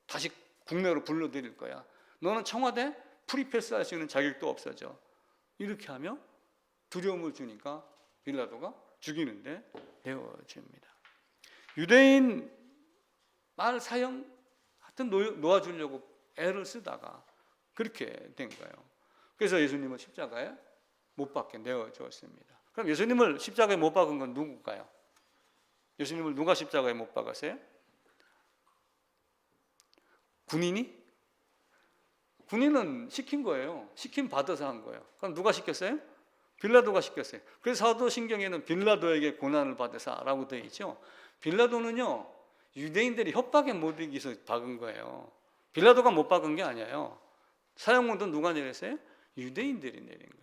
다시 국내로 불러들일 거야. 너는 청와대 프리패스 할 수 있는 자격도 없어져. 이렇게 하며 두려움을 주니까 빌라도가 죽이는데 되어집니다. 유대인 말 사형 하여튼 놓아주려고 애를 쓰다가 그렇게 된 거예요. 그래서 예수님은 십자가에 못 박게 내어주었습니다. 그럼 예수님을 십자가에 못 박은 건 누굴까요? 예수님을 누가 십자가에 못 박았어요? 군인이? 군인은 시킨 거예요. 시킴 받아서 한 거예요. 그럼 누가 시켰어요? 빌라도가 시켰어요. 그래서 사도신경에는 빌라도에게 고난을 받으사라고 되어 있죠. 빌라도는요 유대인들이 협박에 못 이기서 박은 거예요. 빌라도가 못 박은 게 아니에요. 사형문도 누가 내렸어요? 유대인들이 내린 거예요.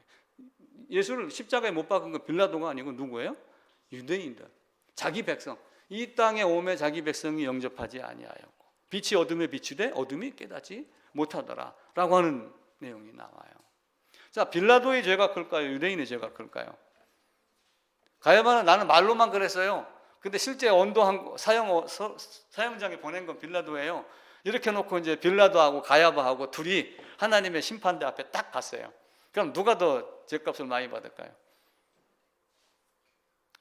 예수를 십자가에 못 박은 건 빌라도가 아니고 누구예요? 유대인들. 자기 백성. 이 땅에 오매 자기 백성이 영접하지 아니하였고 빛이 어둠에 비추되 어둠이 깨닫지 못하더라 라고 하는 내용이 나와요. 자, 빌라도의 죄가 클까요? 유대인의 죄가 클까요? 가야바는 나는 말로만 그랬어요. 근데 실제 언도한 사형장에 보낸 건 빌라도예요. 이렇게 놓고 이제 빌라도하고 가야바하고 둘이 하나님의 심판대 앞에 딱 갔어요. 그럼 누가 더 죄값을 많이 받을까요?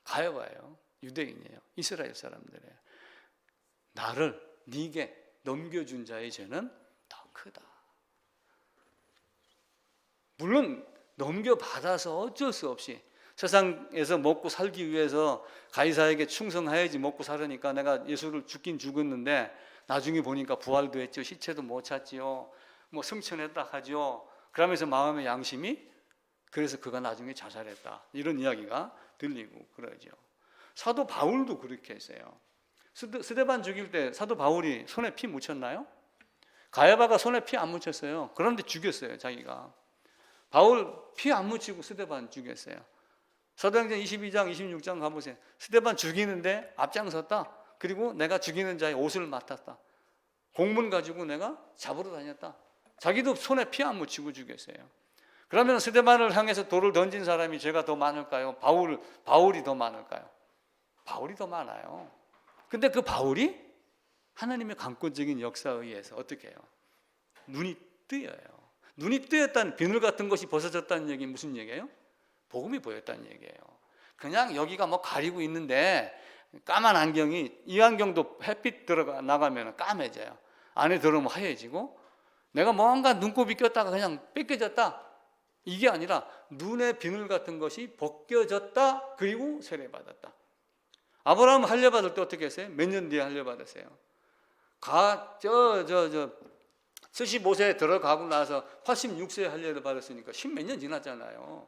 가야바예요. 유대인이에요. 이스라엘 사람들이에요. 나를 네게 넘겨준 자의 죄는 더 크다. 물론 넘겨받아서 어쩔 수 없이 세상에서 먹고 살기 위해서 가이사에게 충성해야지 먹고 살으니까 내가 예수를 죽긴 죽었는데 나중에 보니까 부활도 했죠. 시체도 못 찾지요. 뭐 승천했다 하죠. 그러면서 마음의 양심이 그래서 그가 나중에 자살했다. 이런 이야기가 들리고 그러죠. 사도 바울도 그렇게 했어요. 스데반 죽일 때 사도 바울이 손에 피 묻혔나요? 가야바가 손에 피 안 묻혔어요. 그런데 죽였어요. 자기가. 바울 피 안 묻히고 스데반 죽였어요. 사도행전 22장 26장 가보세요. 스데반 죽이는데 앞장섰다. 그리고 내가 죽이는 자의 옷을 맡았다. 공문 가지고 내가 잡으러 다녔다. 자기도 손에 피 안 묻히고 죽였어요. 그러면 스데반을 향해서 돌을 던진 사람이 죄가 더 많을까요? 바울이 더 많을까요? 바울이 더 많아요. 근데 그 바울이 하나님의 강권적인 역사에 의해서 어떻게 해요? 눈이 뜨여요. 눈이 뜨였다는 비늘 같은 것이 벗어졌다는 얘기 무슨 얘기예요? 복음이 보였다는 얘기예요. 그냥 여기가 뭐 가리고 있는데 까만 안경이 이 안경도 햇빛 들어가 나가면 까매져요. 안에 들어오면 하얘지고 내가 뭔가 눈곱이 꼈다가 그냥 뺏겨졌다. 이게 아니라 눈의 비늘 같은 것이 벗겨졌다. 그리고 세례받았다. 아브라함 할례받을 때 어떻게 했어요? 몇 년 뒤에 할례받았어요? 75세에 들어가고 나서 86세에 할례를 받았으니까 10몇 년 지났잖아요.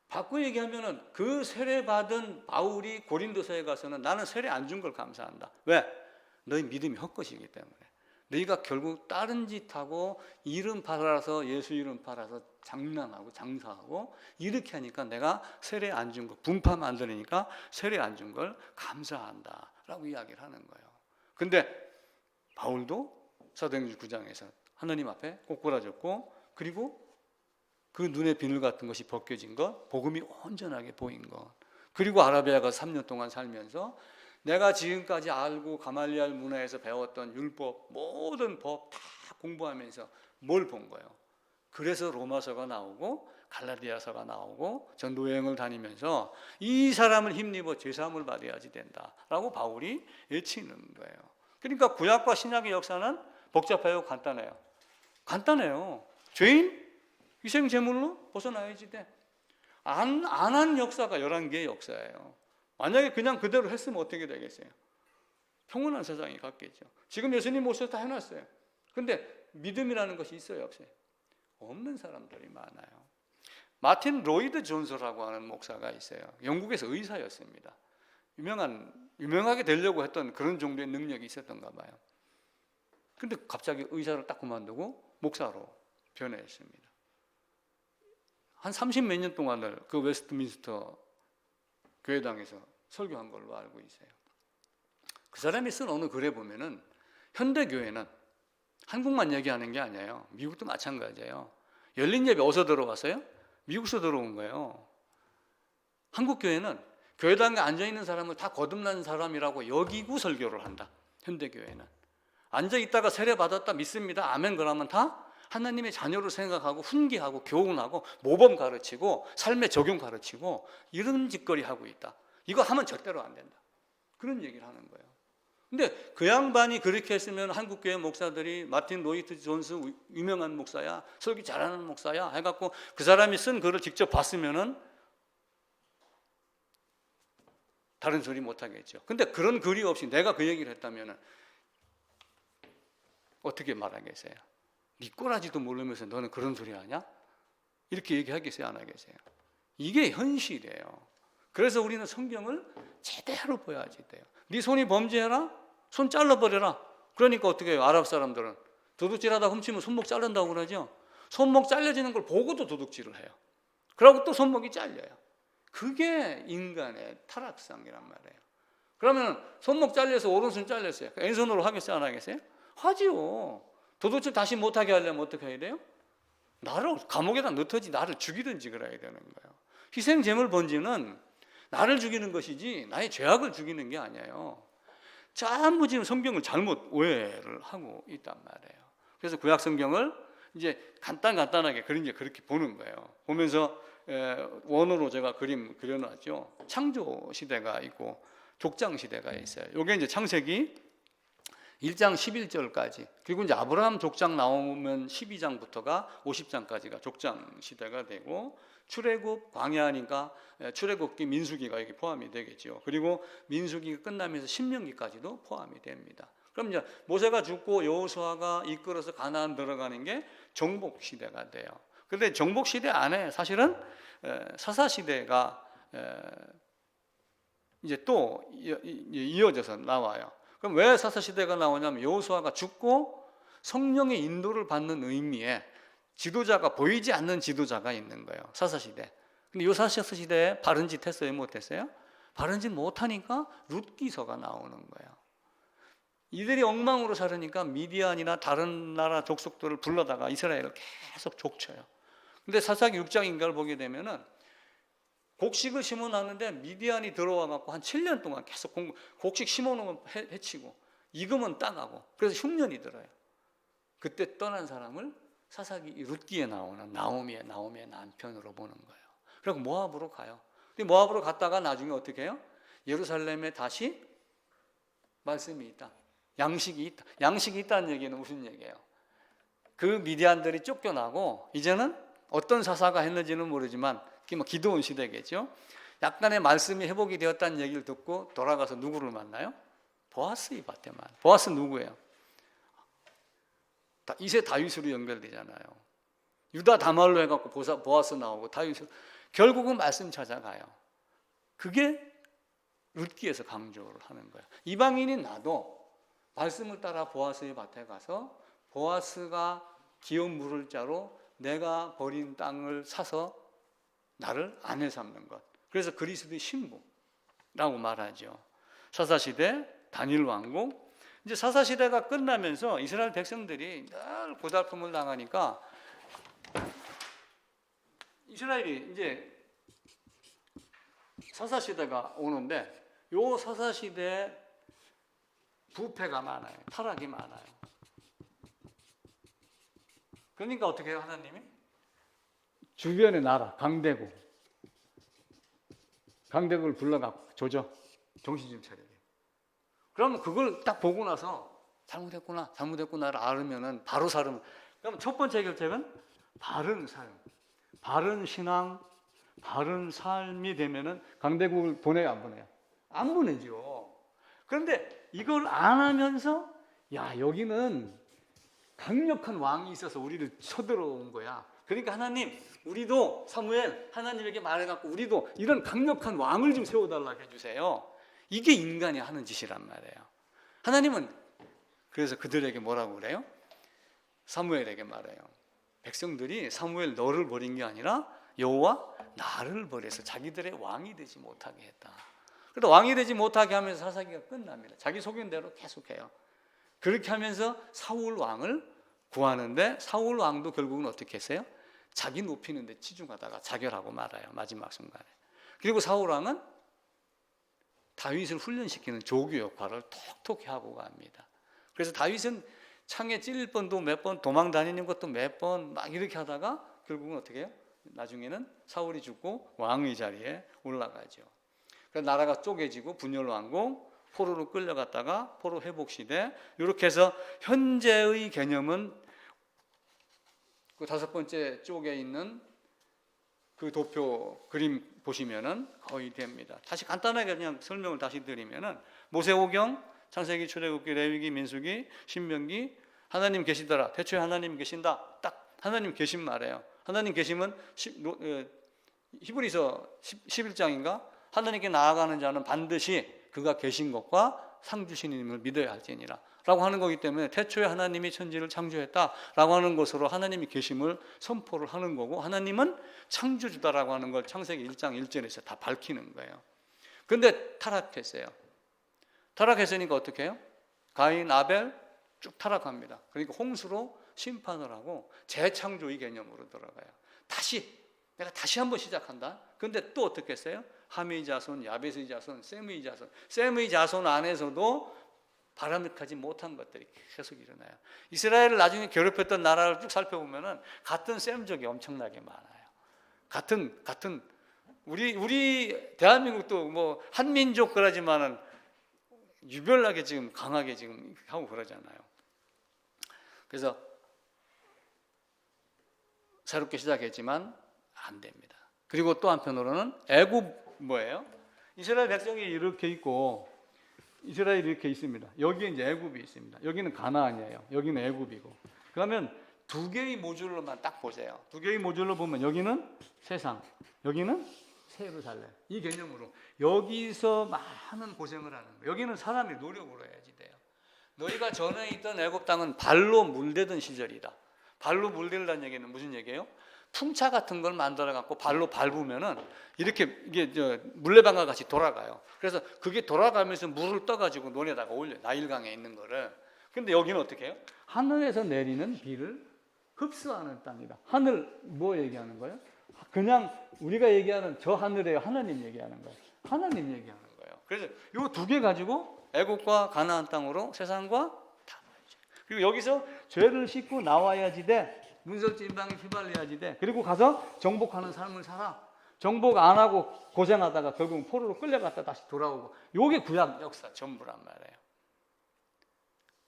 바꿔 얘기하면은 그 세례받은 바울이 고린도서에 가서는 나는 세례 안 준 걸 감사한다. 왜? 너희 믿음이 헛것이기 때문에. 너희가 결국 다른 짓하고 이름 팔아서 예수 이름 팔아서 장난하고 장사하고 이렇게 하니까 내가 세례 안 준 거 분파 만드니까 세례 안 준 걸 감사한다 라고 이야기를 하는 거예요. 근데 바울도 사도행전 9장에서 하나님 앞에 꼬꾸라졌고 그리고 그 눈의 비늘 같은 것이 벗겨진 것, 복음이 온전하게 보인 것. 그리고 아라비아 가서 3년 동안 살면서 내가 지금까지 알고 가말리알 문화에서 배웠던 율법, 모든 법 다 공부하면서 뭘 본 거예요? 그래서 로마서가 나오고 갈라디아서가 나오고 전도 여행을 다니면서 이 사람을 힘입어 죄사함을 받아야지 된다라고 바울이 외치는 거예요. 그러니까 구약과 신약의 역사는 복잡해요, 간단해요? 간단해요. 죄인 희생 제물로 벗어나야지 돼. 안 한 역사가 11개의 역사예요. 만약에 그냥 그대로 했으면 어떻게 되겠어요? 평온한 세상이 갔겠죠. 지금 예수님 모셔서 다 해놨어요. 근데 믿음이라는 것이 있어요, 없어요? 없는 사람들이 많아요. 마틴 로이드 존스라고 하는 목사가 있어요. 영국에서 의사였습니다. 유명하게 되려고 했던 그런 정도의 능력이 있었던가 봐요. 근데 갑자기 의사를 딱 그만두고 목사로 변했습니다. 한 30몇 년 동안을 그 웨스트민스터 교회당에서 설교한 걸로 알고 있어요. 그 사람이 쓴 어느 글에 보면은 현대교회는 한국만 얘기하는 게 아니에요. 미국도 마찬가지예요. 열린 예배 어디서 들어왔어요? 미국에서 들어온 거예요. 한국 교회는 교회당에 앉아있는 사람을 다 거듭난 사람이라고 여기고 설교를 한다. 현대교회는 앉아있다가 세례받았다 믿습니다 아멘 그러면 다 하나님의 자녀로 생각하고 훈계하고 교훈하고 모범 가르치고 삶의 적용 가르치고 이런 짓거리 하고 있다. 이거 하면 절대로 안 된다. 그런 얘기를 하는 거예요. 근데 그 양반이 그렇게 했으면 한국교회 목사들이 마틴 로이드 존스 유명한 목사야, 설교 잘하는 목사야 해갖고 그 사람이 쓴 글을 직접 봤으면은 다른 소리 못 하겠죠. 근데 그런 글이 없이 내가 그 얘기를 했다면은 어떻게 말하겠어요? 네 꼬라지도 모르면서 너는 그런 소리 하냐? 이렇게 얘기하겠어요, 안 하겠어요? 이게 현실이에요. 그래서 우리는 성경을 제대로 보여야지 돼요. 네 손이 범죄해라? 손 잘라버려라. 그러니까 어떻게 해요? 아랍 사람들은 도둑질하다 훔치면 손목 자른다고 그러죠. 손목 잘려지는 걸 보고도 도둑질을 해요. 그러고 또 손목이 잘려요. 그게 인간의 타락상이란 말이에요. 그러면 손목 잘려서 오른손 잘렸어요. 왼손으로 하겠어요, 안 하겠어요? 하지요. 도둑질 다시 못하게 하려면 어떻게 해야 돼요? 나를 감옥에다 넣든지 나를 죽이든지 그래야 되는 거예요. 희생 제물 번지는 나를 죽이는 것이지 나의 죄악을 죽이는 게 아니에요. 전부 지금 성경을 잘못 오해를 하고 있단 말이에요. 그래서 구약 성경을 이제 간단하게 그렇게 보는 거예요. 보면서 원으로 제가 그림 그려놨죠. 창조 시대가 있고 족장 시대가 있어요. 이게 이제 창세기 1장 11절까지, 그리고 이제 아브라함 족장 나오면 12장부터가 50장까지가 족장 시대가 되고, 출애굽 광야니까 출애굽기 민수기가 여기 포함이 되겠죠. 그리고 민수기가 끝나면서 신명기까지도 포함이 됩니다. 그럼 이제 모세가 죽고 여호수아가 이끌어서 가나안 들어가는 게 정복 시대가 돼요. 그런데 정복 시대 안에 사실은 사사 시대가 이제 또 이어져서 나와요. 그럼 왜 사사 시대가 나오냐면 여호수아가 죽고 성령의 인도를 받는 의미에 지도자가 보이지 않는 지도자가 있는 거예요. 사사 시대. 근데 이 사사 시대에 바른 짓 했어요, 못 했어요? 바른 짓 못 하니까 룻기서가 나오는 거예요. 이들이 엉망으로 살으니까 미디안이나 다른 나라 족속들을 불러다가 이스라엘을 계속 족쳐요. 근데 사사기 6장인가를 보게 되면은 곡식을 심어놨는데 미디안이 들어와 갖고 한 7년 동안 계속 곡식 심어놓으면 해치고 익으면 따가고, 그래서 흉년이 들어요. 그때 떠난 사람을 사사기 룻기에 나오는 나오미의 남편으로 보는 거예요. 그리고 모압으로 가요. 근데 모압으로 갔다가 나중에 어떻게 해요? 예루살렘에 다시 말씀이 있다. 양식이 있다. 양식이 있다는 얘기는 무슨 얘기예요? 그 미디안들이 쫓겨나고 이제는 어떤 사사가 했는지는 모르지만 기드온 시대겠죠. 약간의 말씀이 회복이 되었다는 얘기를 듣고 돌아가서 누구를 만나요? 보아스의 밭에만. 보아스 누구예요? 이세 다윗으로 연결되잖아요. 유다 다말로 해갖고 보아스 나오고 다윗으로 결국은 말씀 찾아가요. 그게 룻기에서 강조를 하는 거예요. 이방인인 나도 말씀을 따라 보아스의 밭에 가서 보아스가 기업 물을 자로 내가 버린 땅을 사서 나를 아내 삼는 것. 그래서 그리스도의 신부라고 말하죠. 사사시대 다니엘 왕국. 이제 사사시대가 끝나면서 이스라엘 백성들이 늘 고달픔을 당하니까 이스라엘이 이제 사사시대가 오는데 요 사사시대에 부패가 많아요. 타락이 많아요. 그러니까 어떻게 해요, 하나님이? 주변의 나라, 강대국을 불러갖고 조져. 정신 좀 차리게. 그러면 그걸 딱 보고 나서 잘못했구나를 알으면은 바로 살으면. 그럼 첫 번째 결정은 바른 삶, 바른 신앙, 바른 삶이 되면은 강대국을 보내요, 안 보내요? 안 보내죠. 그런데 이걸 안 하면서 야, 여기는 강력한 왕이 있어서 우리를 쳐들어온 거야. 그러니까 하나님, 우리도 사무엘 하나님에게 말해갖고 우리도 이런 강력한 왕을 좀 세워달라고 해주세요. 이게 인간이 하는 짓이란 말이에요. 하나님은 그래서 그들에게 뭐라고 그래요? 사무엘에게 말해요. 백성들이 사무엘 너를 버린 게 아니라 여호와 나를 버려서 자기들의 왕이 되지 못하게 했다. 그래도 왕이 되지 못하게 하면서 사사기가 끝납니다. 자기 소견대로 계속해요. 그렇게 하면서 사울 왕을 구하는데 사울 왕도 결국은 어떻게 했어요? 자기 높이는 데 치중하다가 자결하고 말아요. 마지막 순간에. 그리고 사울 왕은 다윗을 훈련시키는 조교 역할을 톡톡히 하고 갑니다. 그래서 다윗은 창에 찔릴 뻔도 몇 번, 도망 다니는 것도 몇 번 막 이렇게 하다가 결국은 어떻게 해요? 나중에는 사울이 죽고 왕의 자리에 올라가죠. 그래서 나라가 쪼개지고 분열왕국, 포로로 끌려갔다가 포로 회복 시대, 이렇게 해서 현재의 개념은 그 다섯 번째 쪽에 있는 그 도표 그림 보시면은 거의 됩니다. 다시 간단하게 그냥 설명을 다시 드리면은 모세오경, 창세기, 출애굽기, 레위기, 민수기, 신명기, 하나님 계시더라. 태초에 하나님 계신다. 딱 하나님 계신 말이에요. 하나님 계시면 히브리서 11장인가? 하나님께 나아가는 자는 반드시 그가 계신 것과 상 주시님을 믿어야 할지니라 라고 하는 거기 때문에 태초에 하나님이 천지를 창조했다라고 하는 것으로 하나님이 계심을 선포를 하는 거고, 하나님은 창조주다라고 하는 걸 창세기 1장 1절에서 다 밝히는 거예요. 그런데 타락했어요. 타락했으니까 어떻게 해요? 가인, 아벨 쭉 타락합니다. 그러니까 홍수로 심판을 하고 재창조의 개념으로 들어가요. 내가 다시 한번 시작한다. 그런데 또 어떻게 했어요? 함의 자손, 야벳의 자손, 셈의 자손 안에서도 바람직하지 못한 것들이 계속 일어나요. 이스라엘을 나중에 괴롭혔던 나라를 쭉 살펴보면은 같은 셈족이 엄청나게 많아요. 같은 우리 대한민국도 뭐 한민족 그러지만은 유별나게 지금 강하게 지금 하고 그러잖아요. 그래서 새롭게 시작했지만 안 됩니다. 그리고 또 한편으로는 애굽 뭐예요? 이스라엘 백성이 이렇게 있고 이스라엘이 이렇게 있습니다. 여기에 이제 애굽이 있습니다. 여기는 가나안이에요. 여기는 애굽이고. 그러면 두 개의 모듈로만 딱 보세요. 두 개의 모듈로 보면 여기는 세상, 여기는 예루살렘. 이 개념으로 여기서 많은 고생을 하는 거예요. 여기는 사람이 노력으로 해야지 돼요. 너희가 전에 있던 애굽 땅은 발로 물대던 시절이다. 발로 물대다는 얘기는 무슨 얘기예요? 풍차 같은 걸 만들어 갖고 발로 밟으면은 이렇게 이게 물레방아 같이 돌아가요. 그래서 그게 돌아가면서 물을 떠가지고 논에다가 올려, 나일강에 있는 거를. 근데 여기는 어떻게 해요? 하늘에서 내리는 비를 흡수하는 땅이다. 하늘 뭐 얘기하는 거예요? 그냥 우리가 얘기하는 저 하늘이에요? 하나님 얘기하는 거예요? 하나님 얘기하는 거예요. 그래서 이 두 개 가지고 애국과 가나안 땅으로 세상과 다 말이죠. 그리고 여기서 죄를 씻고 나와야지 돼. 문석진방에 휘발려야지 돼. 그리고 가서 정복하는 삶을 살아. 정복 안 하고 고생하다가 결국 포로로 끌려갔다 다시 돌아오고. 요게 구약 역사 전부란 말이에요.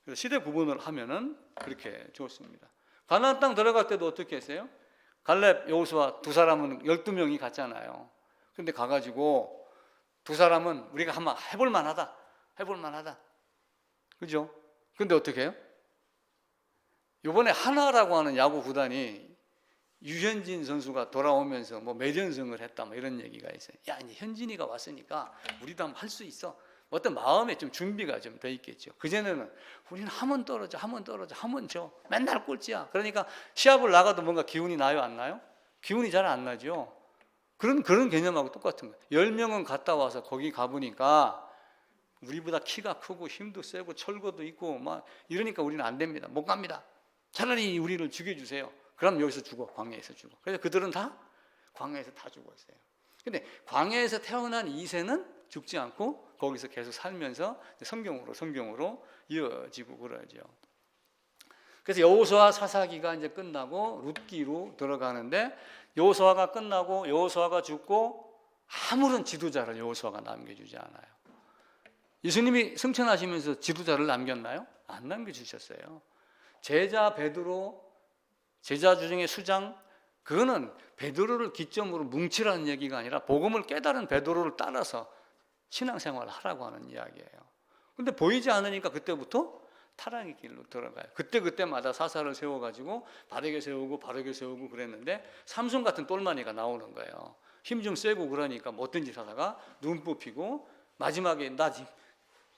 그래서 시대 구분을 하면은 그렇게 좋습니다. 가나안 땅 들어갈 때도 어떻게 했어요? 갈렙, 여호수아 두 사람은 12명이 갔잖아요. 근데 가가지고 두 사람은 우리가 한번 해볼 만하다. 그죠? 근데 어떻게 해요? 이번에 하나라고 하는 야구 구단이 유현진 선수가 돌아오면서 뭐 매전승을 했다 뭐 이런 얘기가 있어요. 야, 이제 현진이가 왔으니까 우리도 한번 할 수 있어. 어떤 마음에 좀 준비가 좀 돼 있겠죠. 그전에는 우리는 하면 떨어져, 하면 져. 맨날 꼴찌야. 그러니까 시합을 나가도 뭔가 기운이 나요, 안 나요? 기운이 잘 안 나죠. 그런 개념하고 똑같은 거예요. 10명은 갔다 와서 거기 가보니까 우리보다 키가 크고 힘도 세고 철거도 있고 막 이러니까 우리는 안 됩니다. 못 갑니다. 차라리 우리를 죽여주세요. 그럼 여기서 죽어, 광야에서 죽어. 그래서 그들은 다 광야에서 다 죽었어요. 근데 광야에서 태어난 2세는 죽지 않고 거기서 계속 살면서 성경으로 이어지고 그러죠. 그래서 여호수아 사사기가 이제 끝나고 룻기로 들어가는데, 여호수아가 끝나고 여호수아가 죽고 아무런 지도자를 여호수아가 남겨주지 않아요. 예수님이 승천하시면서 지도자를 남겼나요? 안 남겨주셨어요. 제자 베드로, 제자 중에 수장, 그거는 베드로를 기점으로 뭉치라는 얘기가 아니라 복음을 깨달은 베드로를 따라서 신앙생활을 하라고 하는 이야기예요. 근데 보이지 않으니까 그때부터 타락의 길로 들어가요. 그때마다 사사를 세워가지고 바르게 세우고 그랬는데, 삼손 같은 똘마니가 나오는 거예요. 힘 좀 세고 그러니까 뭐든지 하다가 눈 뽑히고 마지막에 나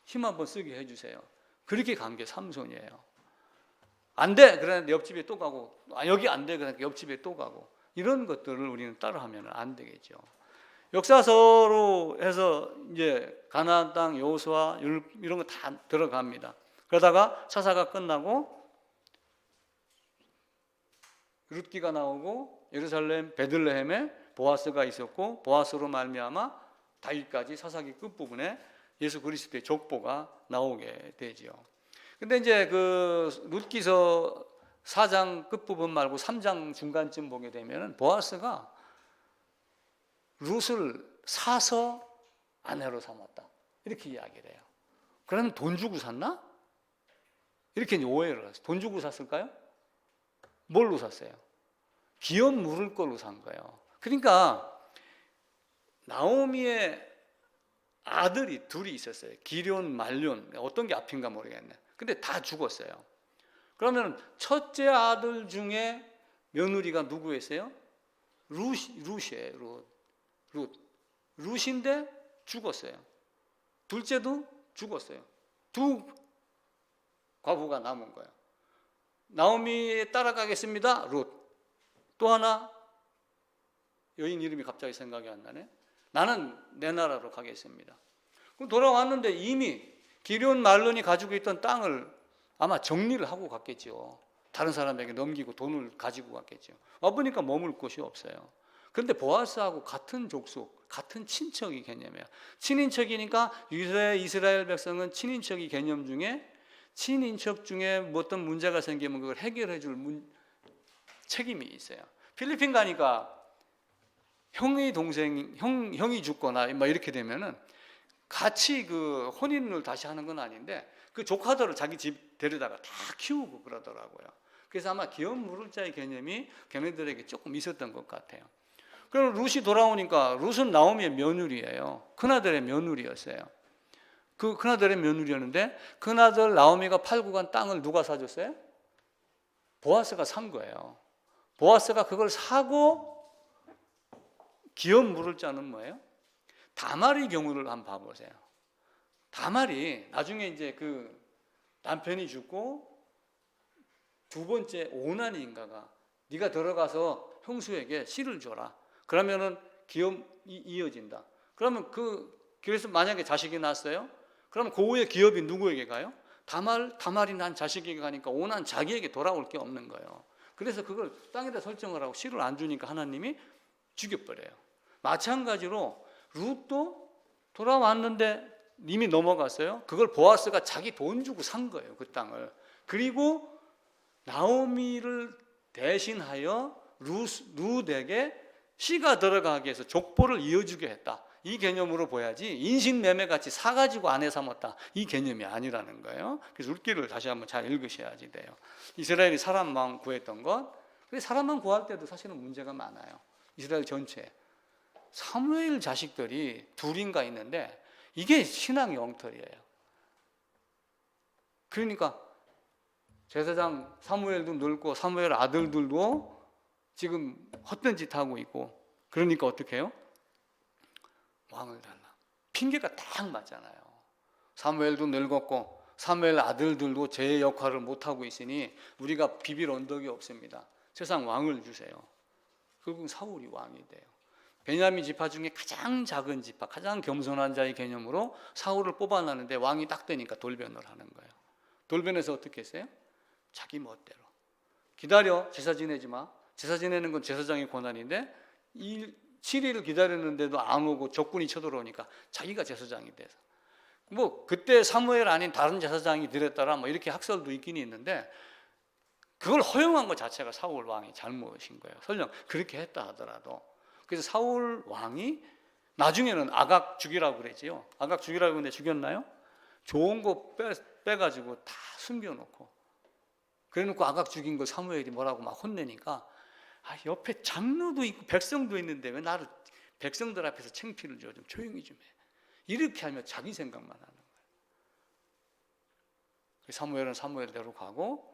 힘 한번 쓰게 해주세요. 그렇게 간 게 삼손이에요. 안 돼! 그러는데 옆집에 또 가고, 여기 안 돼! 그러니까 옆집에 또 가고, 이런 것들을 우리는 따라하면 안 되겠죠. 역사서로 해서 이제 가나안 땅, 여호수아 이런 거 다 들어갑니다. 그러다가 사사가 끝나고 룻기가 나오고 예루살렘 베들레헴에 보아스가 있었고, 보아스로 말미암아 다윗까지 사사기 끝부분에 예수 그리스도의 족보가 나오게 되지요. 근데 이제 그 룻기서 4장 끝부분 말고 3장 중간쯤 보게 되면 보아스가 룻을 사서 아내로 삼았다, 이렇게 이야기를 해요. 그러면 돈 주고 샀나? 이렇게 오해를 했어요. 돈 주고 샀을까요? 뭘로 샀어요? 기업 물을 걸로 산 거예요. 그러니까 나오미의 아들이 둘이 있었어요. 기럨, 말럨, 어떤 게 앞인가 모르겠네. 근데 다 죽었어요. 그러면 첫째 아들 중에 며느리가 누구였어요? 룻이에요. 룻인데 죽었어요. 둘째도 죽었어요. 두 과부가 남은 거예요. 나오미에 따라가겠습니다. 룻. 또 하나 여인 이름이 갑자기 생각이 안 나네. 나는 내 나라로 가겠습니다. 그럼 돌아왔는데 이미 기럨 말론이 가지고 있던 땅을 아마 정리를 하고 갔겠죠. 다른 사람에게 넘기고 돈을 가지고 갔겠죠. 와보니까 머물 곳이 없어요. 그런데 보아스하고 같은 족속, 같은 친척이 개념이에요. 친인척이니까 이스라엘 백성은 친인척이 개념 중에, 친인척 중에 뭐 어떤 문제가 생기면 그걸 해결해 줄 책임이 있어요. 필리핀 가니까 형이 죽거나 막 이렇게 되면은 같이 그 혼인을 다시 하는 건 아닌데, 그 조카들을 자기 집 데려다가 다 키우고 그러더라고요. 그래서 아마 기업 물을 자의 개념이 걔네들에게 조금 있었던 것 같아요. 그럼 룻이 돌아오니까, 룻은 나오미의 며느리예요. 큰아들의 며느리였어요. 그 큰아들의 며느리였는데, 큰아들 나오미가 팔고 간 땅을 누가 사줬어요? 보아스가 산 거예요. 보아스가 그걸 사고, 기업 물을 자는 뭐예요? 다말의 경우를 한번 봐보세요. 다말이 나중에 이제 그 남편이 죽고 두 번째 오나니인가가 네가 들어가서 형수에게 씨를 줘라. 그러면은 기업이 이어진다. 그러면 그래서 만약에 자식이 났어요? 그러면 그 후에 기업이 누구에게 가요? 다말이 난 자식에게 가니까 오난 자기에게 돌아올 게 없는 거예요. 그래서 그걸 땅에다 설정을 하고 씨를 안 주니까 하나님이 죽여버려요. 마찬가지로 룻도 돌아왔는데 이미 넘어갔어요. 그걸 보아스가 자기 돈 주고 산 거예요, 그 땅을. 그리고 나오미를 대신하여 룻에게 씨가 들어가게 해서 족보를 이어주게 했다. 이 개념으로 보야지 인신매매같이 사가지고 아내 삼았다, 이 개념이 아니라는 거예요. 그래서 룻기를 다시 한번 잘 읽으셔야지 돼요. 이스라엘이 사람만 구했던 것, 사람만 구할 때도 사실은 문제가 많아요. 이스라엘 전체 사무엘 자식들이 둘인가 있는데 이게 신앙의 엉터리예요. 그러니까 제사장 사무엘도 늙고 사무엘 아들들도 지금 헛된 짓 하고 있고, 그러니까 어떻게 해요? 왕을 달라. 핑계가 딱 맞잖아요. 사무엘도 늙었고 사무엘 아들들도 제 역할을 못하고 있으니 우리가 비빌 언덕이 없습니다. 세상 왕을 주세요. 결국 사울이 왕이 돼요. 베냐민 지파 중에 가장 작은 지파, 가장 겸손한 자의 개념으로 사울을 뽑아놨는데 왕이 딱 되니까 돌변을 하는 거예요. 돌변해서 어떻게 했어요? 자기 멋대로. 기다려, 제사 지내지 마. 제사 지내는 건 제사장의 권한인데 7일을 기다렸는데도 안 오고 적군이 쳐들어오니까 자기가 제사장이 돼서, 뭐 그때 사무엘 아닌 다른 제사장이 드렸더라 뭐 이렇게 학설도 있긴 있는데, 그걸 허용한 것 자체가 사울 왕이 잘못인 거예요. 설령 그렇게 했다 하더라도. 그래서 사울 왕이 나중에는 아각 죽이라고 그랬지요. 아각 죽이라고 했는데 죽였나요? 좋은 거 빼가지고 다 숨겨놓고, 그래놓고 아각 죽인 걸 사무엘이 뭐라고 막 혼내니까, 옆에 장로도 있고 백성도 있는데 왜 나를 백성들 앞에서 창피를 줘, 좀 조용히 좀 해. 이렇게 하면 자기 생각만 하는 거예요. 사무엘은 사무엘대로 가고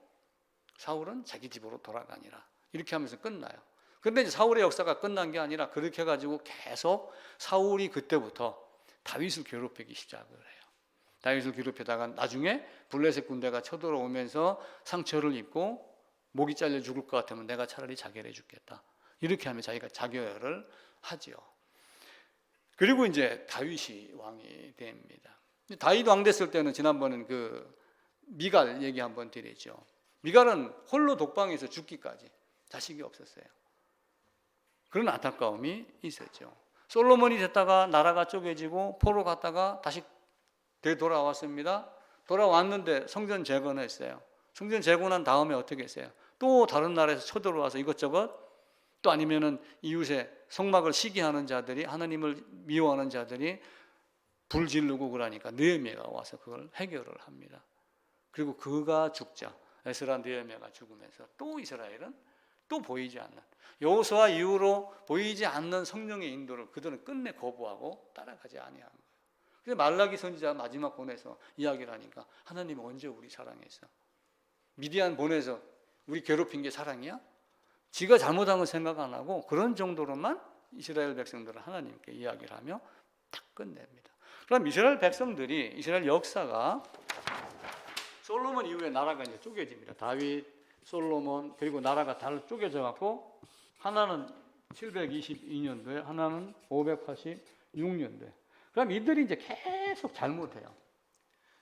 사울은 자기 집으로 돌아가니라, 이렇게 하면서 끝나요. 그런데 이제 사울의 역사가 끝난 게 아니라 그렇게 해가지고 계속 사울이 그때부터 다윗을 괴롭히기 시작을 해요. 다윗을 괴롭히다가 나중에 블레셋 군대가 쳐들어오면서 상처를 입고 목이 잘려 죽을 것 같으면 내가 차라리 자결해 죽겠다, 이렇게 하면 자기가 자결을 하지요. 그리고 이제 다윗이 왕이 됩니다. 다윗 왕 됐을 때는 지난번엔 그 미갈 얘기 한번 드리죠. 미갈은 홀로 독방에서 죽기까지 자식이 없었어요. 그런 안타까움이 있었죠. 솔로몬이 됐다가 나라가 쪼개지고 포로 갔다가 다시 되돌아왔습니다. 돌아왔는데 성전 재건을 했어요. 성전 재건한 다음에 어떻게 했어요? 또 다른 나라에서 쳐들어와서 이것저것, 또 아니면은 이웃의 성막을 시기하는 자들이, 하나님을 미워하는 자들이 불 지르고 그러니까 느헤미야가 와서 그걸 해결을 합니다. 그리고 그가 죽자, 에스라 느헤미야가 죽으면서 또 이스라엘은 또 보이지 않는, 여호수아 이후로 보이지 않는 성령의 인도를 그들은 끝내 거부하고 따라가지 아니한 거예요. 그래서 말라기 선지자 마지막 보내서 이야기를 하니까, 하나님은 언제 우리 사랑했어? 미디안 보내서 우리 괴롭힌 게 사랑이야? 지가 잘못한 건 생각 안 하고 그런 정도로만 이스라엘 백성들은 하나님께 이야기를 하며 딱 끝냅니다. 그럼 이스라엘 백성들이, 이스라엘 역사가 솔로몬 이후에 나라가 이제 쪼개집니다. 다윗, 솔로몬, 그리고 나라가 다 쪼개져 갖고 하나는 722년도에 하나는 586년도에. 그럼 이들이 이제 계속 잘못해요.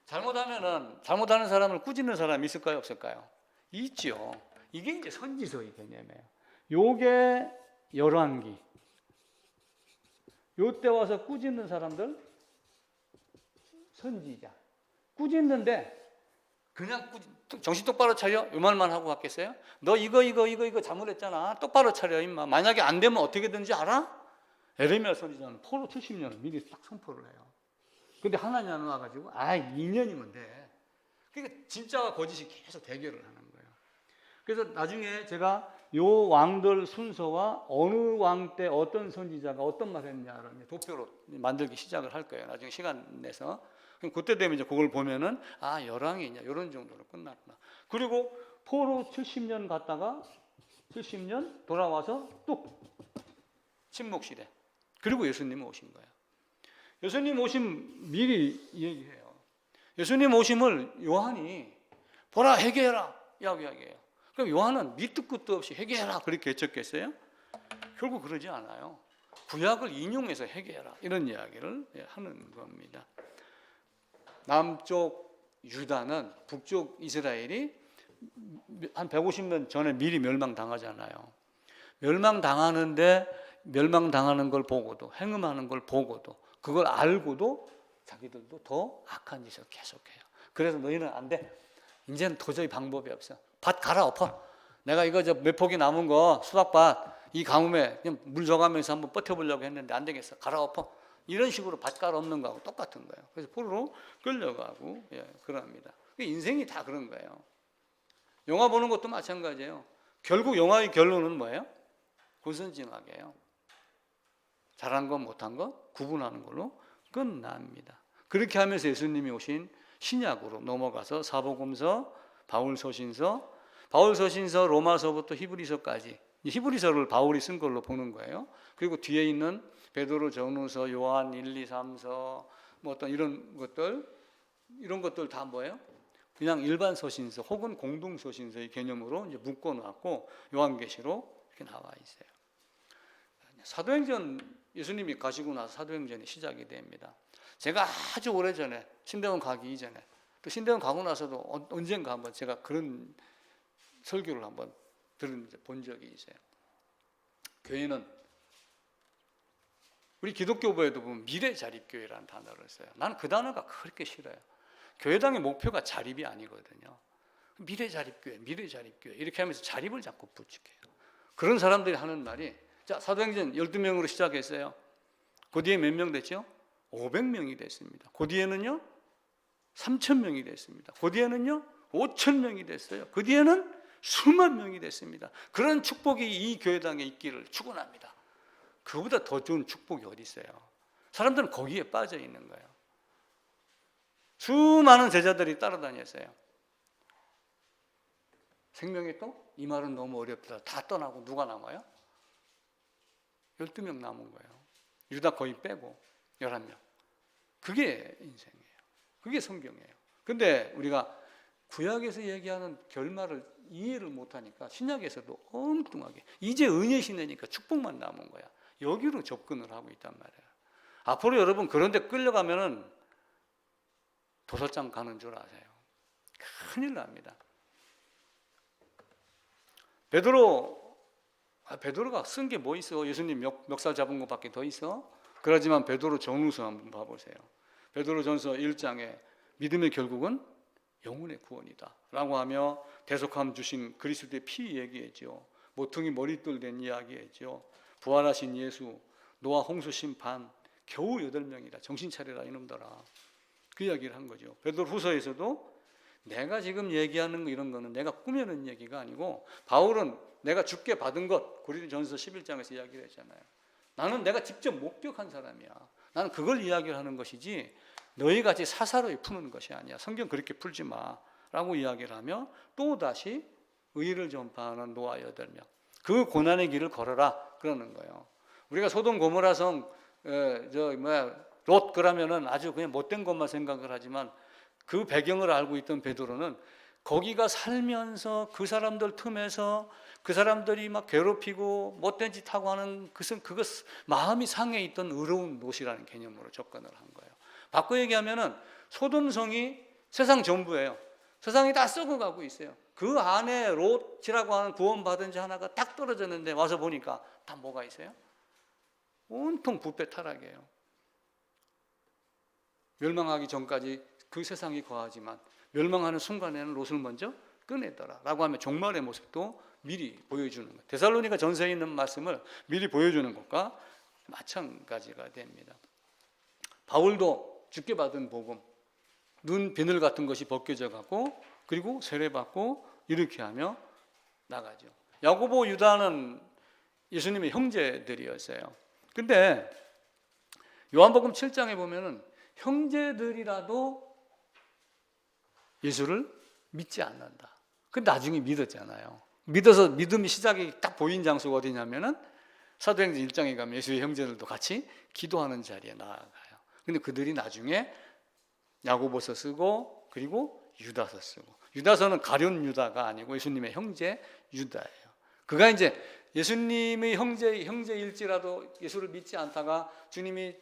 잘못하는 사람을 꾸짖는 사람이 있을까요, 없을까요? 있죠. 이게 이제 선지서의 개념이에요. 요게 열왕기. 요때 와서 꾸짖는 사람들 선지자. 꾸짖는데 그냥 정신 똑바로 차려? 이 말만 하고 갔겠어요? 너 이거 잘못했잖아. 똑바로 차려 임마. 만약에 안 되면 어떻게 되는지 알아? 에레미야 선지자는 포로 70년을 미리 딱 선포를 해요. 근데 하나님은 와가지고 2년이면 돼. 그러니까 진짜와 거짓이 계속 대결을 하는 거예요. 그래서 나중에 제가 요 왕들 순서와 어느 왕 때 어떤 선지자가 어떤 말을 했냐를 도표로 만들기 시작을 할 거예요. 나중에 시간 내서. 그럼 그때 되면 이제 그걸 보면은 열왕이 있냐 이런 정도로 끝났구나. 그리고 포로 70년 갔다가 70년 돌아와서 또 침묵 시대. 그리고 예수님이 오신 거예요. 예수님 오심 미리 얘기해요. 예수님 오심을 요한이 보라 회개해라 이야기해요. 그럼 요한은 밑도 끝도 없이 회개해라 그렇게 외쳤겠어요? 결국 그러지 않아요. 구약을 인용해서 회개해라 이런 이야기를 하는 겁니다. 남쪽 유다는 북쪽 이스라엘이 한 150년 전에 미리 멸망당하잖아요. 멸망당하는 걸 보고도, 행음하는 걸 보고도, 그걸 알고도 자기들도 더 악한 짓을 계속해요. 그래서 너희는 안 돼. 이제는 도저히 방법이 없어. 밭 갈아엎어. 내가 이거 몇 폭이 남은 거 수확밭 이 가뭄에 그냥 물 줘가면서 한번 버텨보려고 했는데 안 되겠어. 갈아엎어. 이런 식으로 밭 갈아엎는 거하고 똑같은 거예요. 그래서 포로로 끌려가고 그럽니다. 인생이 다 그런 거예요. 영화 보는 것도 마찬가지예요. 결국 영화의 결론은 뭐예요? 고선징악이에요. 잘한 것 못한 것 구분하는 걸로 끝납니다. 그렇게 하면서 예수님이 오신 신약으로 넘어가서 사복음서, 바울서신서, 로마서부터 히브리서까지, 히브리서를 바울이 쓴 걸로 보는 거예요. 그리고 뒤에 있는 베드로, 전후서, 요한 1, 2, 3서 뭐 어떤 이런 것들 다 뭐예요? 그냥 일반 서신서 혹은 공동 서신서의 개념으로 이제 묶어 놨고 요한계시록 이렇게 나와 있어요. 사도행전 예수님이 가시고 나서 사도행전이 시작이 됩니다. 제가 아주 오래전에 신대원 가기 이전에 또 신대원 가고 나서도 언젠가 한번 제가 그런 설교를 한번 본 적이 있어요. 교회는 우리 기독교부에도 보면 미래자립교회라는 단어를 써요. 나는 그 단어가 그렇게 싫어요. 교회당의 목표가 자립이 아니거든요. 미래자립교회 이렇게 하면서 자립을 자꾸 부추겨요. 그런 사람들이 하는 말이, 자, 사도행전 12명으로 시작했어요. 그 뒤에 몇 명 됐죠? 500명이 됐습니다. 그 뒤에는요 3,000명이 됐습니다. 그 뒤에는요 5,000명이 됐어요. 그 뒤에는 수만 명이 됐습니다. 그런 축복이 이 교회당에 있기를 축원합니다. 그보다 더 좋은 축복이 어디 있어요? 사람들은 거기에 빠져 있는 거예요. 수많은 제자들이 따라다녔어요. 생명의 떡? 이 말은 너무 어렵다. 다 떠나고 누가 남아요? 12명 남은 거예요. 유다 거의 빼고 11명. 그게 인생이에요. 그게 성경이에요. 근데 우리가 구약에서 얘기하는 결말을 이해를 못하니까 신약에서도 엉뚱하게 이제 은혜 시대니까 축복만 남은 거야. 여기로 접근을 하고 있단 말이에요. 앞으로 여러분 그런 데 끌려가면은 도서장 가는 줄 아세요. 큰일 납니다. 베드로가 쓴 게 뭐 있어? 예수님 멱살 잡은 것밖에 더 있어? 그러지만 베드로 전후서 한번 봐보세요. 베드로 전서 1장에 믿음의 결국은 영혼의 구원이다 라고 하며 대속함 주신 그리스도의 피 얘기했죠. 모퉁이 머릿돌 된 이야기했죠. 부활하신 예수, 노아 홍수 심판, 겨우 8명이다. 정신 차려라 이놈들아. 그 이야기를 한 거죠. 베드로 후서에서도 내가 지금 얘기하는 이런 거는 내가 꾸며낸 얘기가 아니고, 바울은 내가 주께 받은 것, 고린도전서 11장에서 이야기를 했잖아요. 나는 내가 직접 목격한 사람이야. 나는 그걸 이야기를 하는 것이지 너희같이 사사로이 푸는 것이 아니야. 성경 그렇게 풀지 마 라고 이야기를 하며 또다시 의를 전파하는 노아 8명, 그 고난의 길을 걸어라 그러는 거예요. 우리가 소돔 고모라성 롯 그러면은 아주 그냥 못된 것만 생각을 하지만 그 배경을 알고 있던 베드로는 거기가 살면서 그 사람들 틈에서 그 사람들이 막 괴롭히고 못된 짓 하고 하는 그것 마음이 상해 있던 의로운 롯이라는 개념으로 접근을 한 거예요. 바꿔 얘기하면은 소돔성이 세상 전부예요. 세상이 다 썩어가고 있어요. 그 안에 롯이라고 하는 구원받은 자 하나가 딱 떨어졌는데 와서 보니까 다 뭐가 있어요? 온통 부패 타락이에요. 멸망하기 전까지 그 세상이 거하지만 멸망하는 순간에는 롯을 먼저 꺼냈더라 라고 하면 종말의 모습도 미리 보여주는 것, 데살로니가 전서에 있는 말씀을 미리 보여주는 것과 마찬가지가 됩니다. 바울도 주께 받은 복음, 눈 비늘 같은 것이 벗겨져 가고 그리고 세례받고 이렇게 하며 나가죠. 야고보, 유다는 예수님의 형제들이었어요. 근데 요한복음 7장에 보면은 형제들이라도 예수를 믿지 않는다. 근데 나중에 믿었잖아요. 믿어서 믿음이 시작이 딱 보인 장소가 어디냐면은 사도행전 1장에 가면 예수의 형제들도 같이 기도하는 자리에 나아가요. 근데 그들이 나중에 야고보서 쓰고 그리고 유다서 쓰고, 유다서는 가룟 유다가 아니고 예수님의 형제 유다예요. 그가 이제 예수님의 형제일지라도 예수를 믿지 않다가 주님이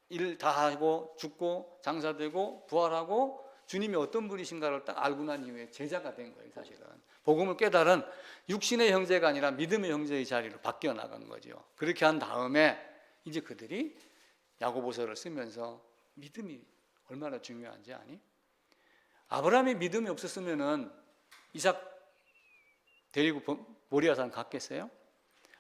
일 다 하고 죽고 장사되고 부활하고 주님이 어떤 분이신가를 딱 알고 난 이후에 제자가 된 거예요. 사실은 복음을 깨달은 육신의 형제가 아니라 믿음의 형제의 자리로 바뀌어 나간 거죠. 그렇게 한 다음에 이제 그들이 야고보서를 쓰면서 믿음이 얼마나 중요한지 아니? 아브라함이 믿음이 없었으면은 이삭 데리고 모리아산 갔겠어요?